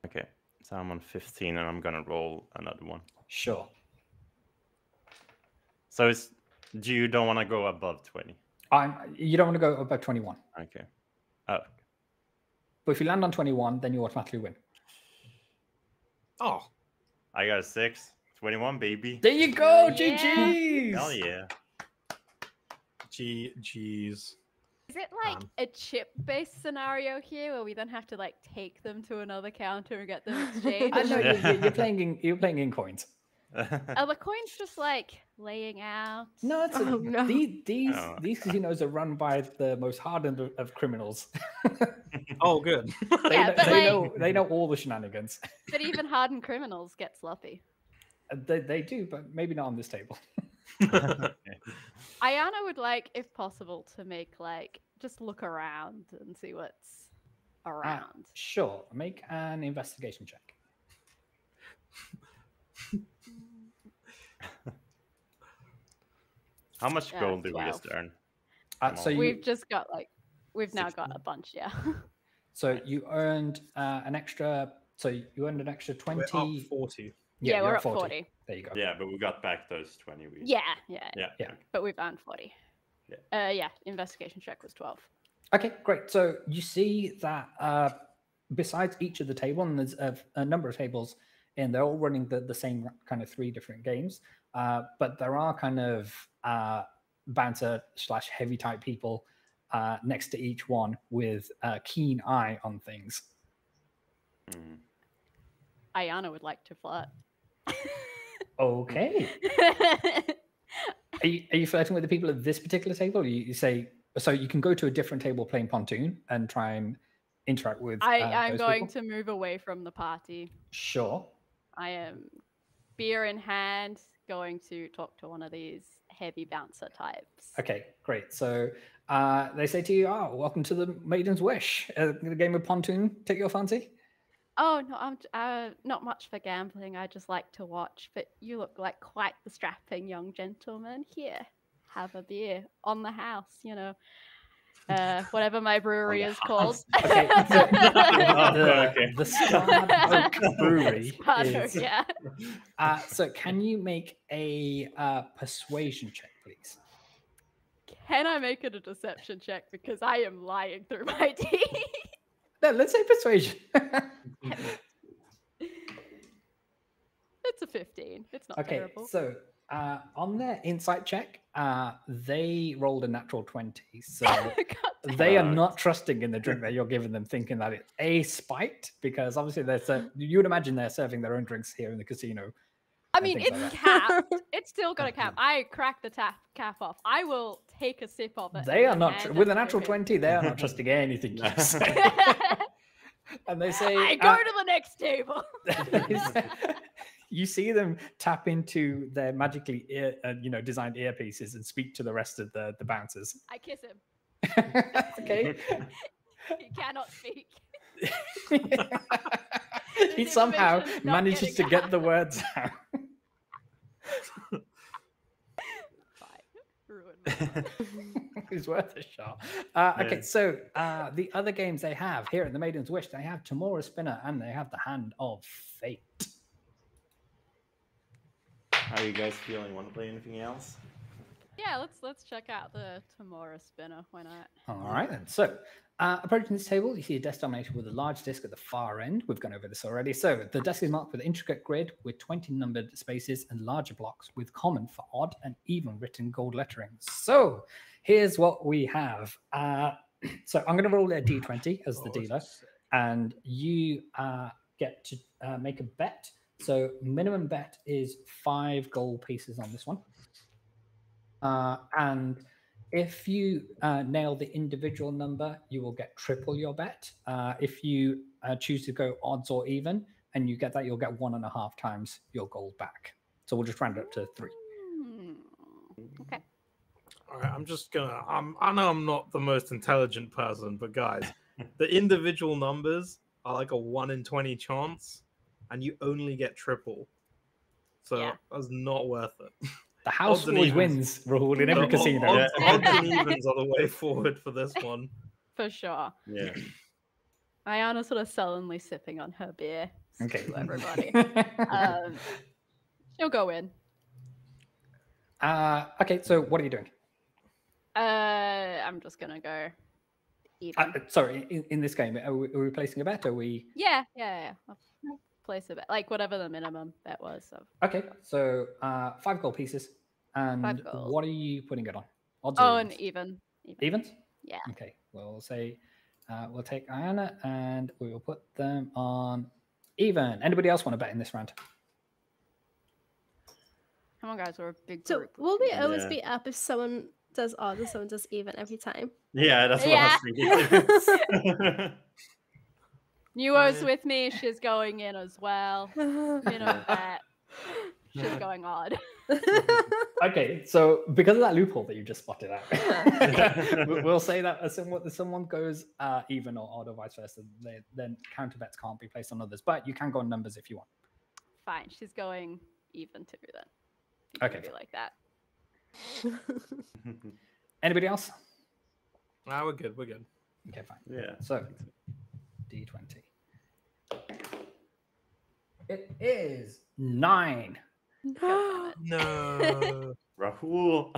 Okay, so I'm on 15 and I'm gonna roll another one. Sure. So you don't want to go above 20? You don't want to go above 21. Okay. Oh. But if you land on 21, then you automatically win. Oh, I got a 6. 21, baby. There you go, Yeah. GG's. Hell yeah. Jeez. Is it like a chip-based scenario here, where we then have to like take them to another counter and get them exchanged? I know Yeah. you're playing in coins. Are the coins just like laying out? No, it's Oh, no. these casinos are run by the most hardened of criminals. Oh, good. Yeah, but They know all the shenanigans. But even hardened criminals get sloppy. They do, but maybe not on this table. Ayana would like, if possible, to make like just look around and see what's around. Sure. Make an investigation check. How much gold do we 12. just earn? So We've just got like now 16. got a bunch, yeah. So you earned an extra. So you earned an extra 20. We're up 40. Yeah, you're we're at up 40. There you go. Yeah, but we got back those 20 we... Yeah. Yeah. But we've earned 40. Yeah. Investigation check was 12. Okay, great. So you see that besides each of the table, and there's a number of tables, and they're all running the same kind of 3 different games. But there are kind of bouncer / heavy type people next to each one with a keen eye on things. Mm. Ayana would like to flirt. Okay. Are you flirting with the people at this particular table? Or you say so you can go to a different table playing pontoon and try and interact with. I'm those going people? to move away from the party. Sure. I am, beer in hand, going to talk to one of these heavy bouncer types. Okay, great. So they say to you, "Oh, welcome to the Maiden's Wish. The game of pontoon take your fancy?" Oh no, I'm not much for gambling. I just like to watch. But you look like quite the strapping young gentleman. Here, have a beer on the house. You know, whatever my brewery is called. Okay, so the Scarred Oak Brewery Scarred Oak, is. yeah. So can you make a persuasion check, please? Can I make it a deception check, because I am lying through my teeth? No, let's say persuasion. It's a 15. It's not Okay, terrible. so on their insight check, they rolled a natural 20. So they are not trusting in the drink that you're giving them, thinking that it's a spite, because obviously you would imagine they're serving their own drinks here in the casino. I mean, it's capped. It's still got a cap. I cracked the cap off. I will take a sip of it. They are not, with a natural 20, they are not trusting anything you say. And they say, I go to the next table. You see them tap into their magically designed earpieces and speak to the rest of the bouncers. I kiss him. Okay. He cannot speak. He somehow information is not manages to getting get out. the words out. Fine. Ruined. It's worth a shot. Okay, so the other games they have here at the Maiden's Wish, they have Tomorrow's Spinner and they have the Hand of Fate. How are you guys feeling? Want to play anything else? Yeah, let's check out the Tomorrow Spinner. Why not? All right, then. So, approaching this table, you see a desk dominated with a large disc at the far end. We've gone over this already. So, the desk is marked with an intricate grid with 20 numbered spaces and larger blocks with common for odd and even written gold lettering. So, here's what we have. So, I'm going to roll a d20 as the dealer, and you get to make a bet. So, minimum bet is 5 gold pieces on this one. And if you nail the individual number, you will get triple your bet. If you choose to go odds or even, and you get that, you'll get 1.5 times your gold back. So we'll just round it up to 3. Okay. All right, I know I'm not the most intelligent person, but guys, the individual numbers are like a 1 in 20 chance, and you only get triple. So Yeah. that's not worth it. The house Odds and always evens. wins, Rahul, in every casino. Odds and evens are the way forward for this one. For sure. Yeah. Ayana's sort of sullenly sipping on her beer. Okay. To everybody. She'll go in. Okay, so what are you doing? I'm just gonna go even. Sorry, in this game, are we placing a bet? Or are we? Yeah. I'll place a bet, like whatever the minimum bet was. So. Okay, so 5 gold pieces. And 5 gold. what are you putting it on? Odds Oh, or and even. Evens? Yeah. Okay, we'll say we'll take Ayana and we will put them on even. Anybody else want to bet in this round? Come on, guys, we're a big So group. will we always be up if someone does odd and someone does even every time? Yeah, that's what I was thinking. Nuo's with me. She's going in as well. Bet. She's going odd. Okay, so because of that loophole that you just spotted out, we'll say that if someone goes even or odd or vice versa, then counter bets can't be placed on others. But you can go on numbers if you want. Fine, she's going even too then. Okay, be like that. Anybody else? We're good. We're good. Okay, fine. Yeah. So D20. It is 9. No. Rahul.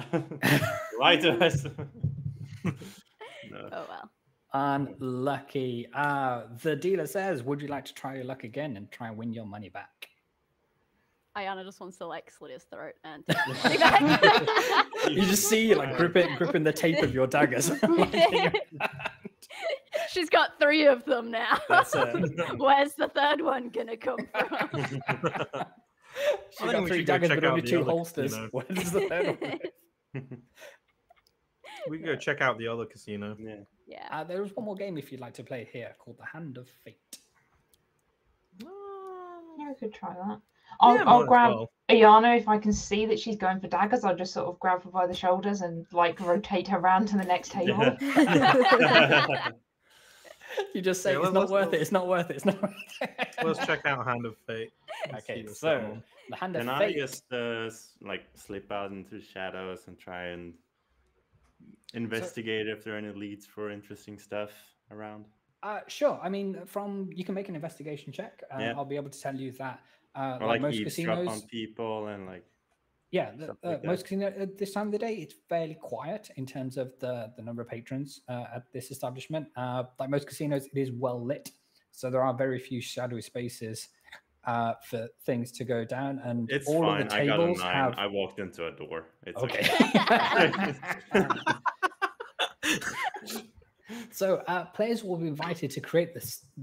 Lie to us. No. Oh well. Unlucky. The dealer says, would you like to try your luck again and try and win your money back? Ayana just wants to like slit his throat and take his money back. You just see like gripping the tape of your daggers. She's got 3 of them now. That's it. Where's the third one gonna come from? She's got 3 daggers, but only 2 holsters. Casino. Where's the third one? We can go check out the other casino. Yeah. Yeah. There is one more game if you'd like to play here called The Hand of Fate. Yeah, we could try that. Yeah, I'll might as grab well. Ayana if I can see that she's going for daggers. I'll just sort of grab her by the shoulders and like rotate her around to the next table. You just say Yeah, it's not worth it. It's not worth it. It's not worth it. Let's check out Hand of Fate. and see Okay, what's so going on. The Hand of Can I Fate. just like slip out into shadows and try and investigate if there are any leads for interesting stuff around? Sure. I mean, you can make an investigation check. Yeah. I'll be able to tell you that Or like like most eavesdrop casinos, on people and like yeah, like most that. casinos at this time of the day, it's fairly quiet in terms of the number of patrons at this establishment. Like most casinos, it is well lit, so there are very few shadowy spaces for things to go down, and It's all fine. of the I got a tables 9. have. I walked into a door. It's Okay. So players will be invited to create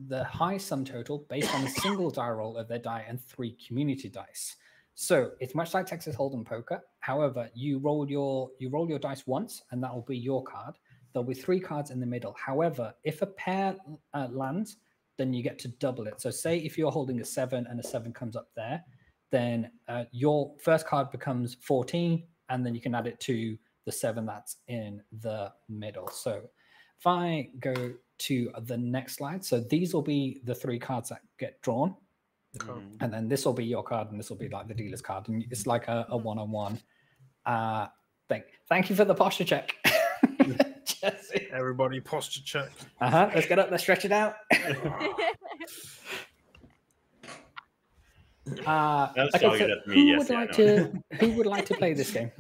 the high sum total based on a single die roll of their die and 3 community dice. So it's much like Texas Hold'em poker. However, you roll your dice once, and that will be your card. There'll be 3 cards in the middle. However, if a pair lands, then you get to double it. So say if you're holding a 7 and a 7 comes up there, then your first card becomes 14, and then you can add it to the 7 that's in the middle. So if I go to the next slide, so these will be the 3 cards that get drawn. And then this will be your card, and this will be like the dealer's card, and it's like a one-on-one thing. Thank you for the posture check, Jesse. Everybody posture check. Let's get up. Let's stretch it out. That's Okay, targeted so at me. who Yes, would like to play this game?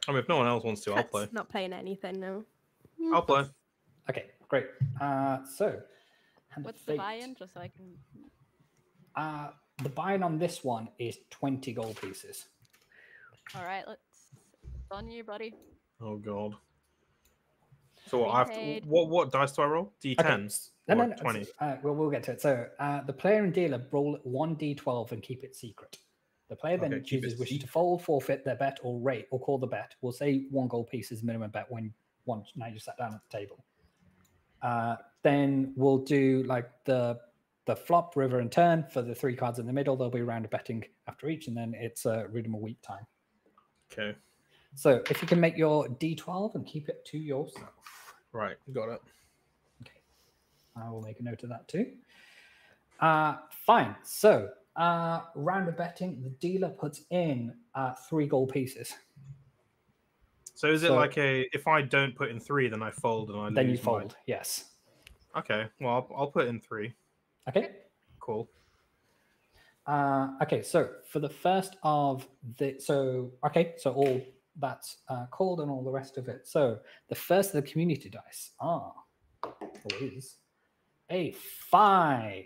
I mean, if no one else wants to, I'll play. Not playing anything, no. I'll play. Okay, great. So, Hand of What's the Fate. buy-in? Just so I can. The buy-in on this one is 20 gold pieces. All right, it's on you, buddy. Oh god. So what, I have to, Prepaid. what dice do I roll? D10s Okay. or No. 20? We'll get to it. So the player and dealer roll 1d12 and keep it secret. The player then Okay, keep it chooses wishes to secret. fold, forfeit their bet, or rate, or call the bet. We'll say 1 gold piece is minimum bet when now you sat down at the table. Then we'll do like the flop, river, and turn for the 3 cards in the middle. There'll be a round of betting after each, and then it's Rhythm of Week time. Okay. So if you can make your d12 and keep it to yourself. Right, got it. Okay. I will make a note of that too. Fine. So round of betting, the dealer puts in 3 gold pieces. So is it like if I don't put in 3, then I fold and I lose? Then you fold, yes. Okay, well, I'll put in 3. Okay. Cool. Okay, so for the first of so all that's called and all the rest of it. So the first of the community dice is a 5.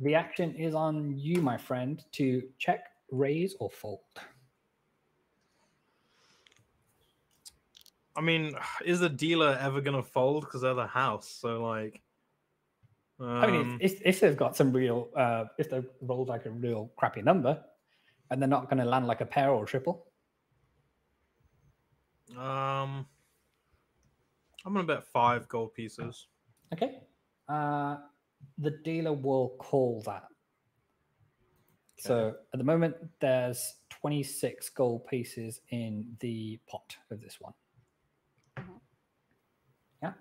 The action is on you, my friend, to check, raise, or fold. I mean, is the dealer ever gonna fold because they're the house? So like, I mean, if they've got some real, if they rolled like a real crappy number, and they're not going to land like a pair or a triple. I'm gonna bet 5 gold pieces. Okay. The dealer will call that. Okay. So at the moment, there's 26 gold pieces in the pot of this one. Yeah.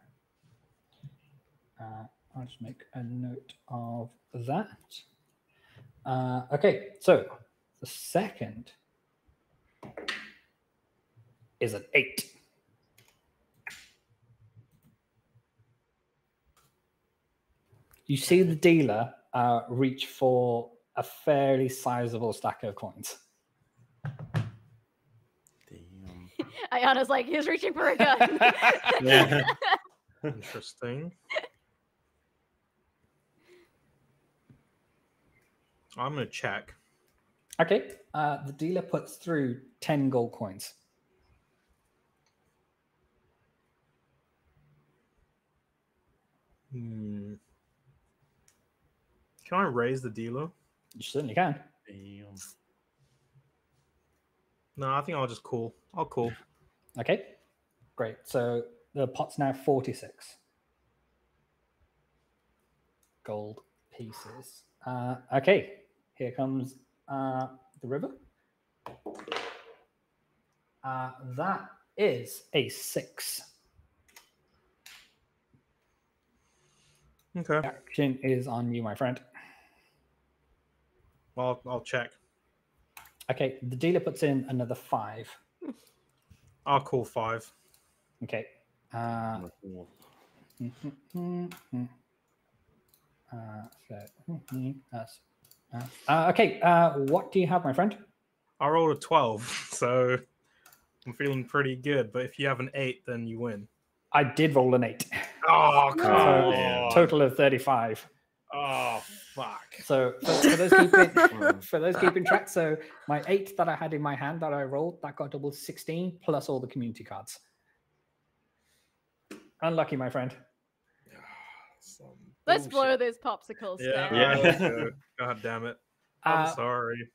I'll just make a note of that. Okay, so the second is an 8. You see the dealer reach for a fairly sizable stack of coins. Damn. Ayana's like, he's reaching for a gun. Yeah. Interesting. I'm going to check. Okay. The dealer puts through 10 gold coins. Can I raise the dealer? You certainly can. Damn. No, I think I'll just call. I'll call. Okay. Great. So the pot's now 46 gold pieces. Okay. Here comes the river. That is a 6. Okay. Action is on you, my friend. Well, I'll check. Okay. The dealer puts in another 5. I'll call 5. Okay. Okay. What do you have, my friend? I rolled a 12, so I'm feeling pretty good. But if you have an 8, then you win. I did roll an 8. Oh, come on. So, total of 35. Oh, fuck. So for those keeping track, so my 8 that I had in my hand that I rolled, that got doubled 16 plus all the community cards. Unlucky, my friend. Let's blow those popsicles. Yeah. God damn it. I'm sorry.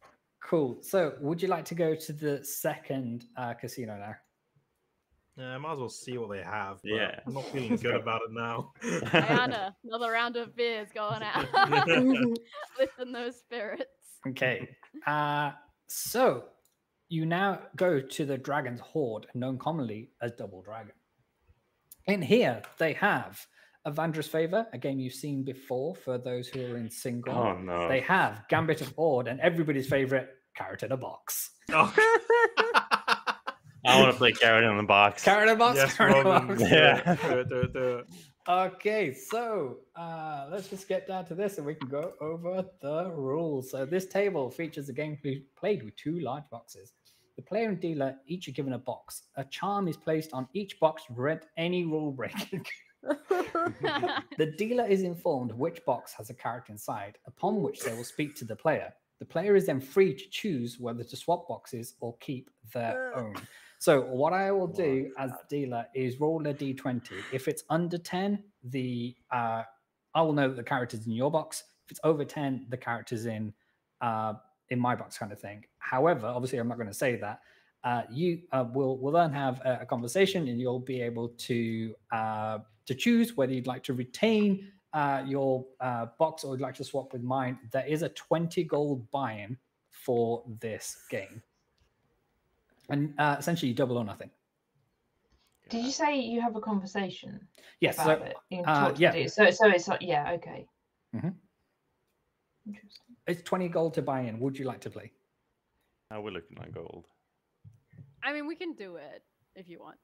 Cool. So would you like to go to the second casino now? Yeah, I might as well see what they have. Yeah. I'm not feeling good about it now. Ayana, another round of beers going out. Lifting those spirits. Okay. So you now go to the Dragon's Hoard, known commonly as Double Dragon. In here, they have Avandra's Favor, a game you've seen before for those who are in single. Oh, no. They have Gambit of Ord and everybody's favorite, Carrot in a Box. Oh. I want to play Carrot in the Box. Carrot in a Box? Yes, Carrot in a Robin. Box. Yeah. Do it. Okay, so let's just get down to this and we can go over the rules. So this table features a game played with 2 large boxes. The player and dealer each are given a box. A charm is placed on each box to prevent any rule breaking. The dealer is informed which box has a character inside, upon which they will speak to the player. The player is then free to choose whether to swap boxes or keep their own. So what I will do as dealer is roll a d20. If it's under 10, I will know that the character's in your box. If it's over 10, the character's in my box, kind of thing. However, obviously, I'm not going to say that. You will then have a conversation, and you'll be able to choose whether you'd like to retain your box or you'd like to swap with mine. There is a 20 gold buy-in for this game, and essentially double or nothing. Did you say you have a conversation? Yes. About it? You can talk to the dude. So it's like, yeah, okay. Mm-hmm. Interesting. It's 20 gold to buy in. Would you like to play? We're looking at gold. I mean, we can do it if you want.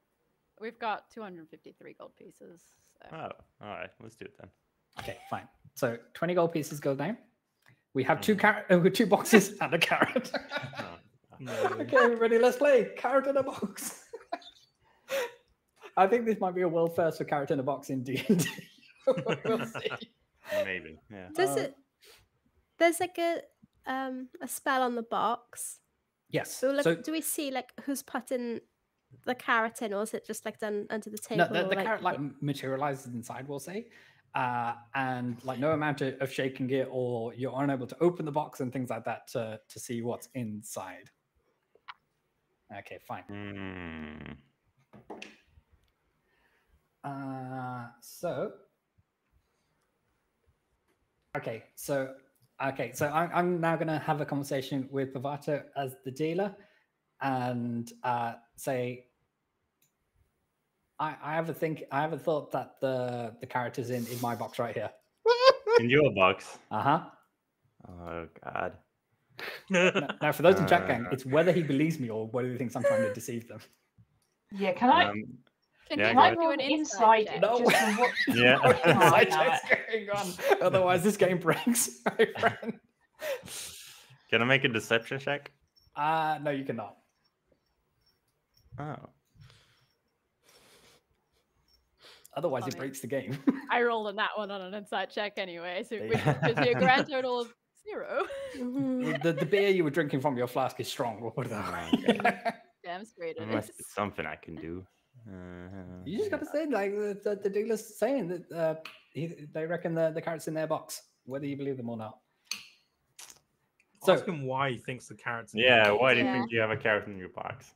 We've got 253 gold pieces. So. Oh, all right. Let's do it then. Okay, fine. So 20 gold pieces go down. We have two boxes and a carrot. Okay, everybody, let's play carrot in a box. I think this might be a world first for carrot in a box in D&D. We'll see. Maybe, yeah. There's like a spell on the box. Yes. So, like, so do we see like who's putting the carrot in, or is it just like done under the table? no, the like... carrot like materializes inside, we'll say. And like no amount of shaking it, or you're unable to open the box and things like that to see what's inside. Okay, fine. So I'm now going to have a conversation with Pavato as the dealer, and say, I have a thought that the carrot is in my box right here. In your box. Uh-huh. Oh God. Now, for those in chat gang, it's whether he believes me or whether he thinks I'm trying to deceive them. Yeah, can I roll an insight? No. Yeah. Insight check's going on. Otherwise, this game breaks, my friend. Can I make a deception check? No, you cannot. Oh. Otherwise, it breaks the game. I rolled on that one on an insight check anyway, so which gives you a grand total of 0. The beer you were drinking from your flask is strong. We'll put it that way. Damn straight it Unless is. it's something I can do. You just got to say, like the dealer's saying that they reckon the carrot's in their box, whether you believe them or not. So, ask him why he thinks the carrot's in why do you think you have a carrot in your box?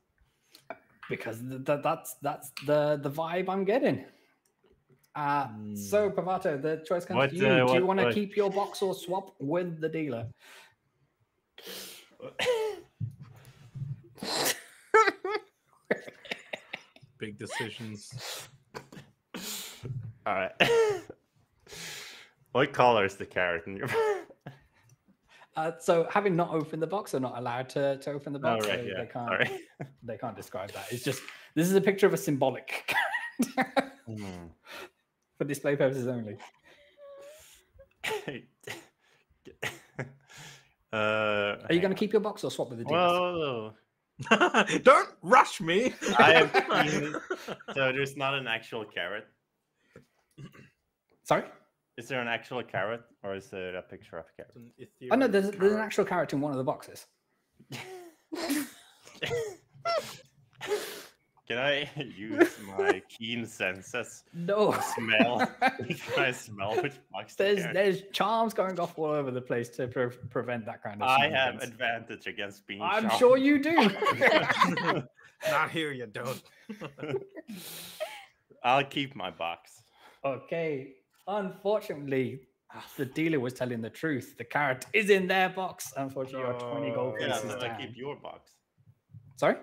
Because that's the vibe I'm getting. So Pavato, the choice comes to you. Do you want to keep your box or swap with the dealer? Big decisions. All right. What color is the carrot in your box? So having not opened the box, they're not allowed to open the box. Right, They can't describe that. It's just, this is a picture of a symbolic carrot. For display purposes only. Are you going to keep your box or swap with the dealer? Whoa. Don't rush me. I have seen, so there's not an actual carrot. Sorry? Is there an actual carrot, or is it a picture of a carrot? Oh no, there's an actual carrot in one of the boxes. Can I use my keen senses? No. To smell. Can I smell which box? There's charms going off all over the place to prevent that kind of. I have advantage against being. I'm sure you do. Not here, you don't. I'll keep my box. Okay. Unfortunately, the dealer was telling the truth. The carrot is in their box. Unfortunately, you're 20 gold pieces down. I keep your box. Sorry?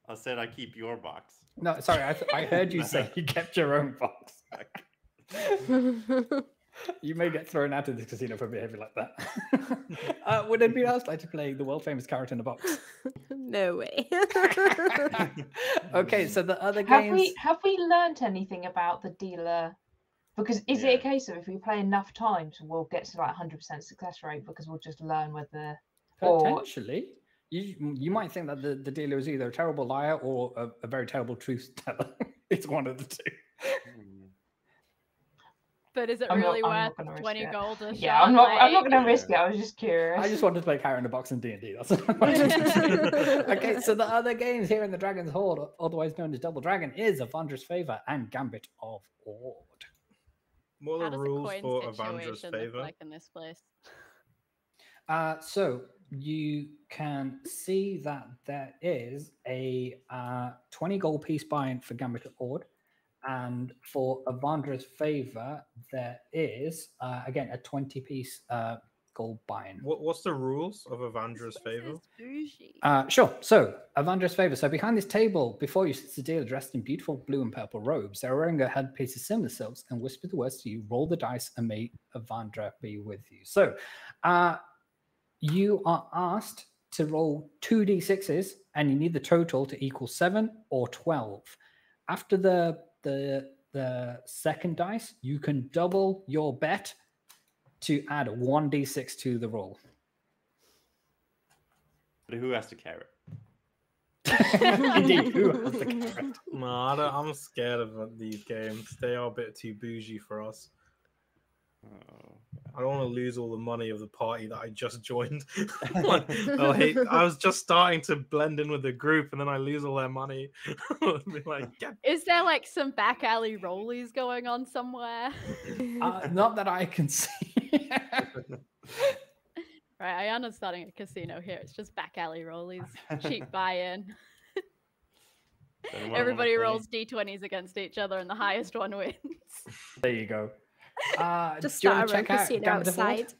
I said I keep your box. No, sorry. I heard you say you kept your own box. You may get thrown out of this casino for behavior like that. Would anybody else like to play the world famous carrot in a box? No way. Okay, so the other games. Have we learnt anything about the dealer? Because is it a case of if we play enough times, we'll get to like 100% success rate because we'll just learn whether. Potentially. You might think that the dealer is either a terrible liar or a very terrible truth teller. It's one of the two. But is it really worth 20 gold a shot? Yeah, I'm not going to risk it. I was just curious. I just wanted to play carrot in a box in D&D. That's what I wanted to do. Okay, so the other games here in the Dragon's Hoard, otherwise known as Double Dragon, is Avandra's Favor and Gambit of Ord. What are the rules for Avandra's Favor? Like in this place? So you can see that there is a 20 gold piece buy-in for Gambit of Ord, and for Avandra's Favor there is again a 20 piece gold buy-in. What's the rules of Avandra's Favor? Sure. So Avandra's Favor. So behind this table before you sits the dealer dressed in beautiful blue and purple robes. They're wearing a headpiece of similar silks and whisper the words to you. Roll the dice and may Avandra be with you. So you are asked to roll 2d6s, and you need the total to equal 7 or 12. After the second dice, you can double your bet to add 1d6 to the roll. But who has the carrot? Indeed, who has the carrot? No, I'm scared of these games. They are a bit too bougie for us. I don't want to lose all the money of the party that I just joined. I was just starting to blend in with the group, and then I lose all their money. Is there like some back alley rollies going on somewhere? Not that I can see. Right, Ayana's starting a casino here. It's just back alley rollies, cheap buy-in. Everybody rolls d20s against each other, and the highest one wins. There you go. Just do you want start to a check out casino Gambit of Ward? outside.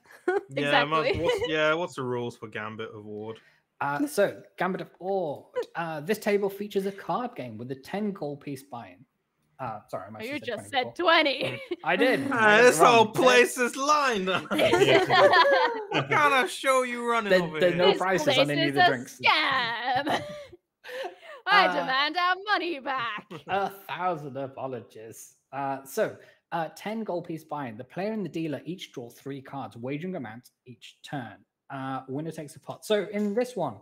Exactly. What's the rules for Gambit of Ward? So, Gambit of Ward. This table features a card game with a 10 gold piece buy-in. Sorry, I You just 20 said before. 20. I did. This whole place is lined up. What kind of show you running over There's here? no This prices place on any of is the a drinks. scam. I demand our money back. 1,000 apologies. 10 gold piece buy-in. The player and the dealer each draw 3 cards, wagering amounts each turn. Winner takes a pot. So in this one,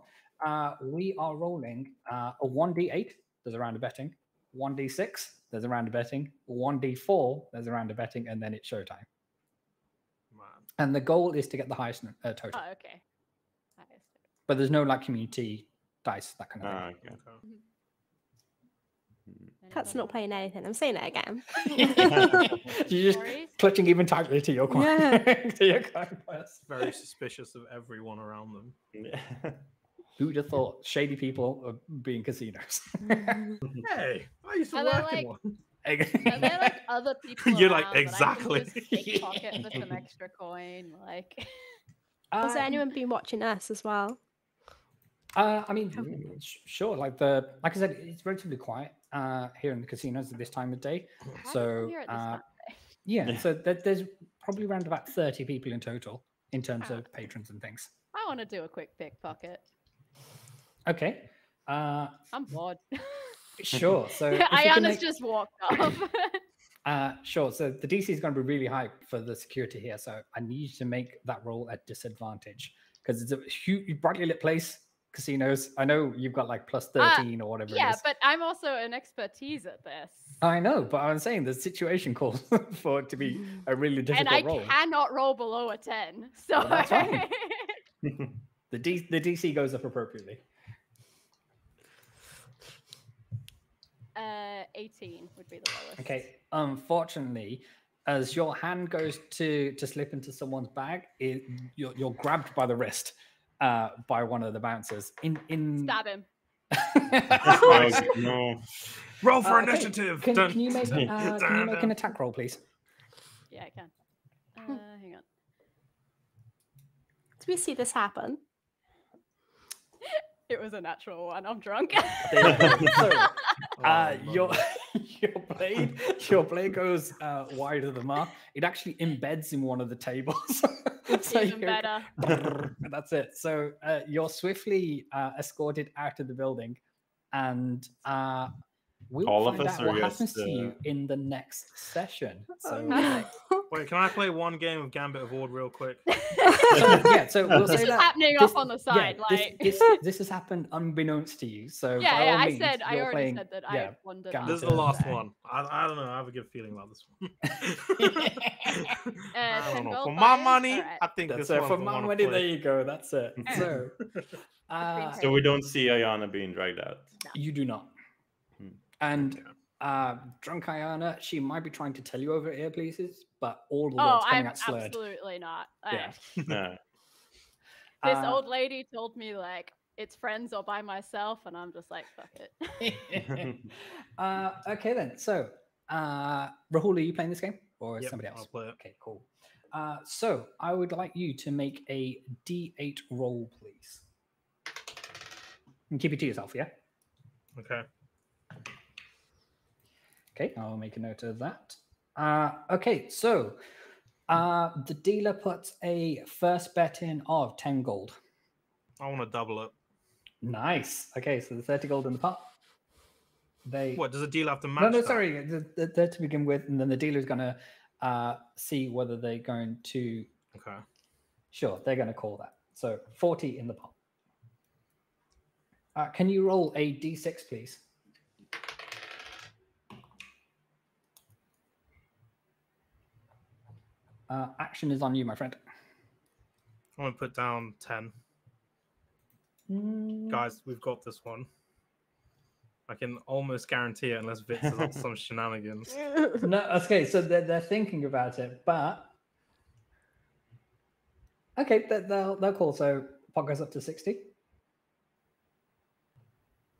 we are rolling a 1d8. There's a round of betting. 1d6. There's a round of betting. 1d4. There's a round of betting, and then it's showtime. Man. And the goal is to get the highest total. Oh, okay. But there's no like community dice, that kind of thing. Okay. Cat's not playing anything. I'm saying it again. You're just clutching even tightly to your coin. Yeah. To your coin purse. Very suspicious of everyone around them. Yeah. Who'd have thought shady people being casinos? Hey, I used to Are there, work in like- one. Are there like other people You're like, around that I can exactly. just pickpocket for some extra coin? Like, Has anyone been watching us as well? I mean, sure. Like I said, it's relatively quiet here in the casinos at this time of day. how So did you hear it this time? yeah, so there's probably around about 30 people in total in terms of patrons and things. I want to do a quick pickpocket. Okay. I'm bored. Sure. So if you can Ayana's make- just walked off. Sure. So the DC is going to be really high for the security here. So I need you to make that roll at disadvantage because it's a huge, brightly lit place. Casinos. I know you've got like plus 13 or whatever. Yeah, it is. but I'm also an expertise at this. I know, but I'm saying the situation calls for it to be a really difficult And I roll. cannot roll below a 10. So Well, that's fine. The DC goes up appropriately. 18 would be the lowest. Okay. Unfortunately, as your hand goes to slip into someone's bag, you're grabbed by the wrist by one of the bouncers. Stab him. Oh, no. Roll for Okay, initiative. Can you make an attack roll, please? Yeah, I can. Hang on. Do we see this happen? It was a natural one. I'm drunk. So, Oh, your blade goes wide of the mark. It actually embeds in one of the tables. So Even you're- better. That's it. So you're swiftly escorted out of the building, and we'll All of find us out or what just, happens to you in the next session. So, Wait, can I play one game of Gambit of Ward real quick? so we'll This say is that happening off on the side. Like, this has happened unbeknownst to you. So by yeah, all I means, said, I you're already playing- said that yeah, I wondered. Gambit This is of the Ward. last one. I don't know. I have a good feeling about this one. I 10 don't know. gold For my buy-in? money, Alright. I think That's this it. one For my money, there you go. That's it. So, So we don't see Ayana being dragged out. you do not. Hmm. And drunk Ayana, she might be trying to tell you over ear pieces, but all the Oh, words coming I'm out slurred. absolutely not. Yeah. This Uh, old lady told me like it's friends or by myself, and I'm just like, fuck it. Okay then. So, Rahul, are you playing this game or is Yep, somebody else? I'll play it. Okay, cool. So I would like you to make a D8 roll, please. And keep it to yourself, yeah? Okay. Okay, I'll make a note of that. Okay, so the dealer puts a first bet in of 10 gold. I want to double it. Nice. Okay, so the 30 gold in the pot. What, does the dealer have to match No, that? sorry. They're to begin with, and then the dealer is going to see whether they're going to... Okay. Sure, they're going to call that. So 40 in the pot. Can you roll a d6, please? Action is on you, my friend. I'm going to put down 10. Guys, we've got this one. I can almost guarantee it unless Vitz is up to some shenanigans. No, okay, so they're thinking about it, but... Okay, they'll call. So pot goes up to 60.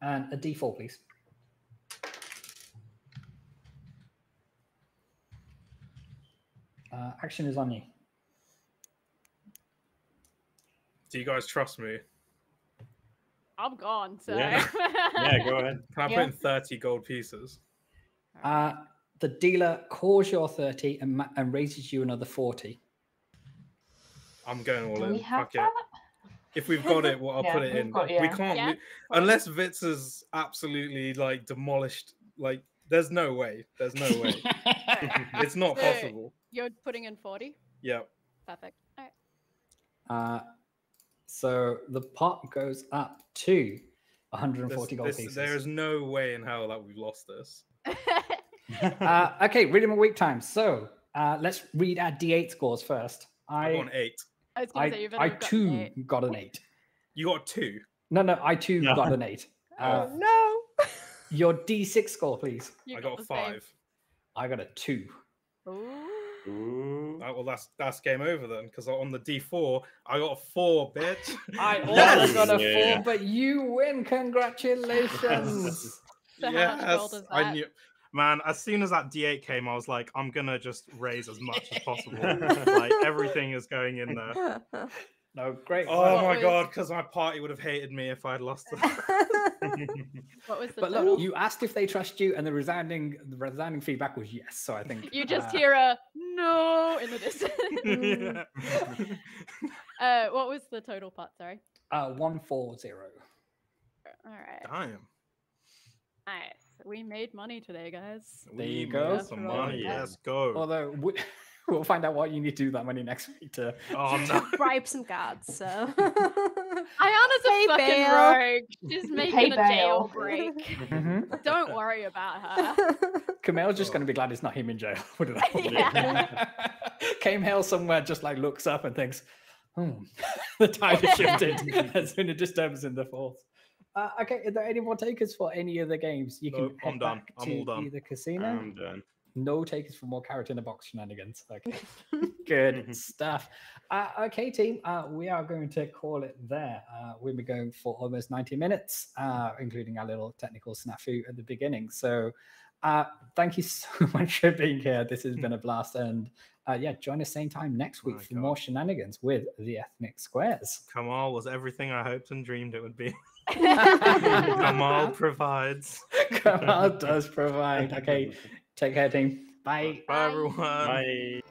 And a d4, please. Action is on you. Do you guys trust me? I'm gone, so... Yeah. Yeah, go ahead. Can I put in 30 gold pieces? The dealer calls your 30 and raises you another 40. I'm going all Do in. we have Fuck it. that? If we've got it, well, I'll Yeah, put it we've in. got- We yeah. can't Yeah. unless Vitz is absolutely like demolished. Like, there's no way. There's no way. It's not So- possible. You're putting in 40? Yeah. Perfect. All right. So the pot goes up to 140 gold pieces. There is no way in hell that we've lost this. Okay, reading my week time. So let's read our D8 scores first. I got an 8. I was going to say, you better I have gotten too eight. got an 8. You got 2. No, I too No. got an 8. Oh no. Your D6 score, please. You I got the 5. same. I got a 2. Ooh. Ooh. Well, that's game over then, because on the D4 I got a 4, bitch. I also Yes! got a 4, Yeah. but you win. Congratulations. So how much gold is I that? knew. Man, as soon as that D8 came, I was like, I'm gonna just raise as much as possible. Like everything is going in there. No, great. Oh What my was- god, because my party would have hated me if I'd lost it. What was the But total? look, you asked if they trust you, and the resounding feedback was yes. So I think You just hear a no in the distance. Yeah. What was the total pot? Sorry. 140. All right. Damn. Nice. We made money today, guys. There you We go. made some money. Yeah. Let's go. Although we'll find out what you need to do that money next week to. Oh no. Bribe some guards, so. Ayana's a Pay fucking bail. rogue. She's making a bail. jailbreak. Don't worry about her. Kamel's just going to be glad it's not him in jail. Put it that way. Yeah. Kamel somewhere just like looks up and thinks, the tide has shifted. There's been a disturbance in the force. Okay, are there any more takers for any of the games? You Nope, can I'm head done. back I'm to all done. either casino. I'm done. No takers for more carrot in a box shenanigans. Okay, good stuff. Okay, team, we are going to call it there. We'll be going for almost 90 minutes, including our little technical snafu at the beginning. So thank you so much for being here. This has been a blast. And yeah, join us same time next week My for God. more shenanigans with the Ethnic Squares. Kymal was everything I hoped and dreamed it would be. Kymal provides. Kamal does provide. Okay, take care, team. Bye. Bye everyone. Bye.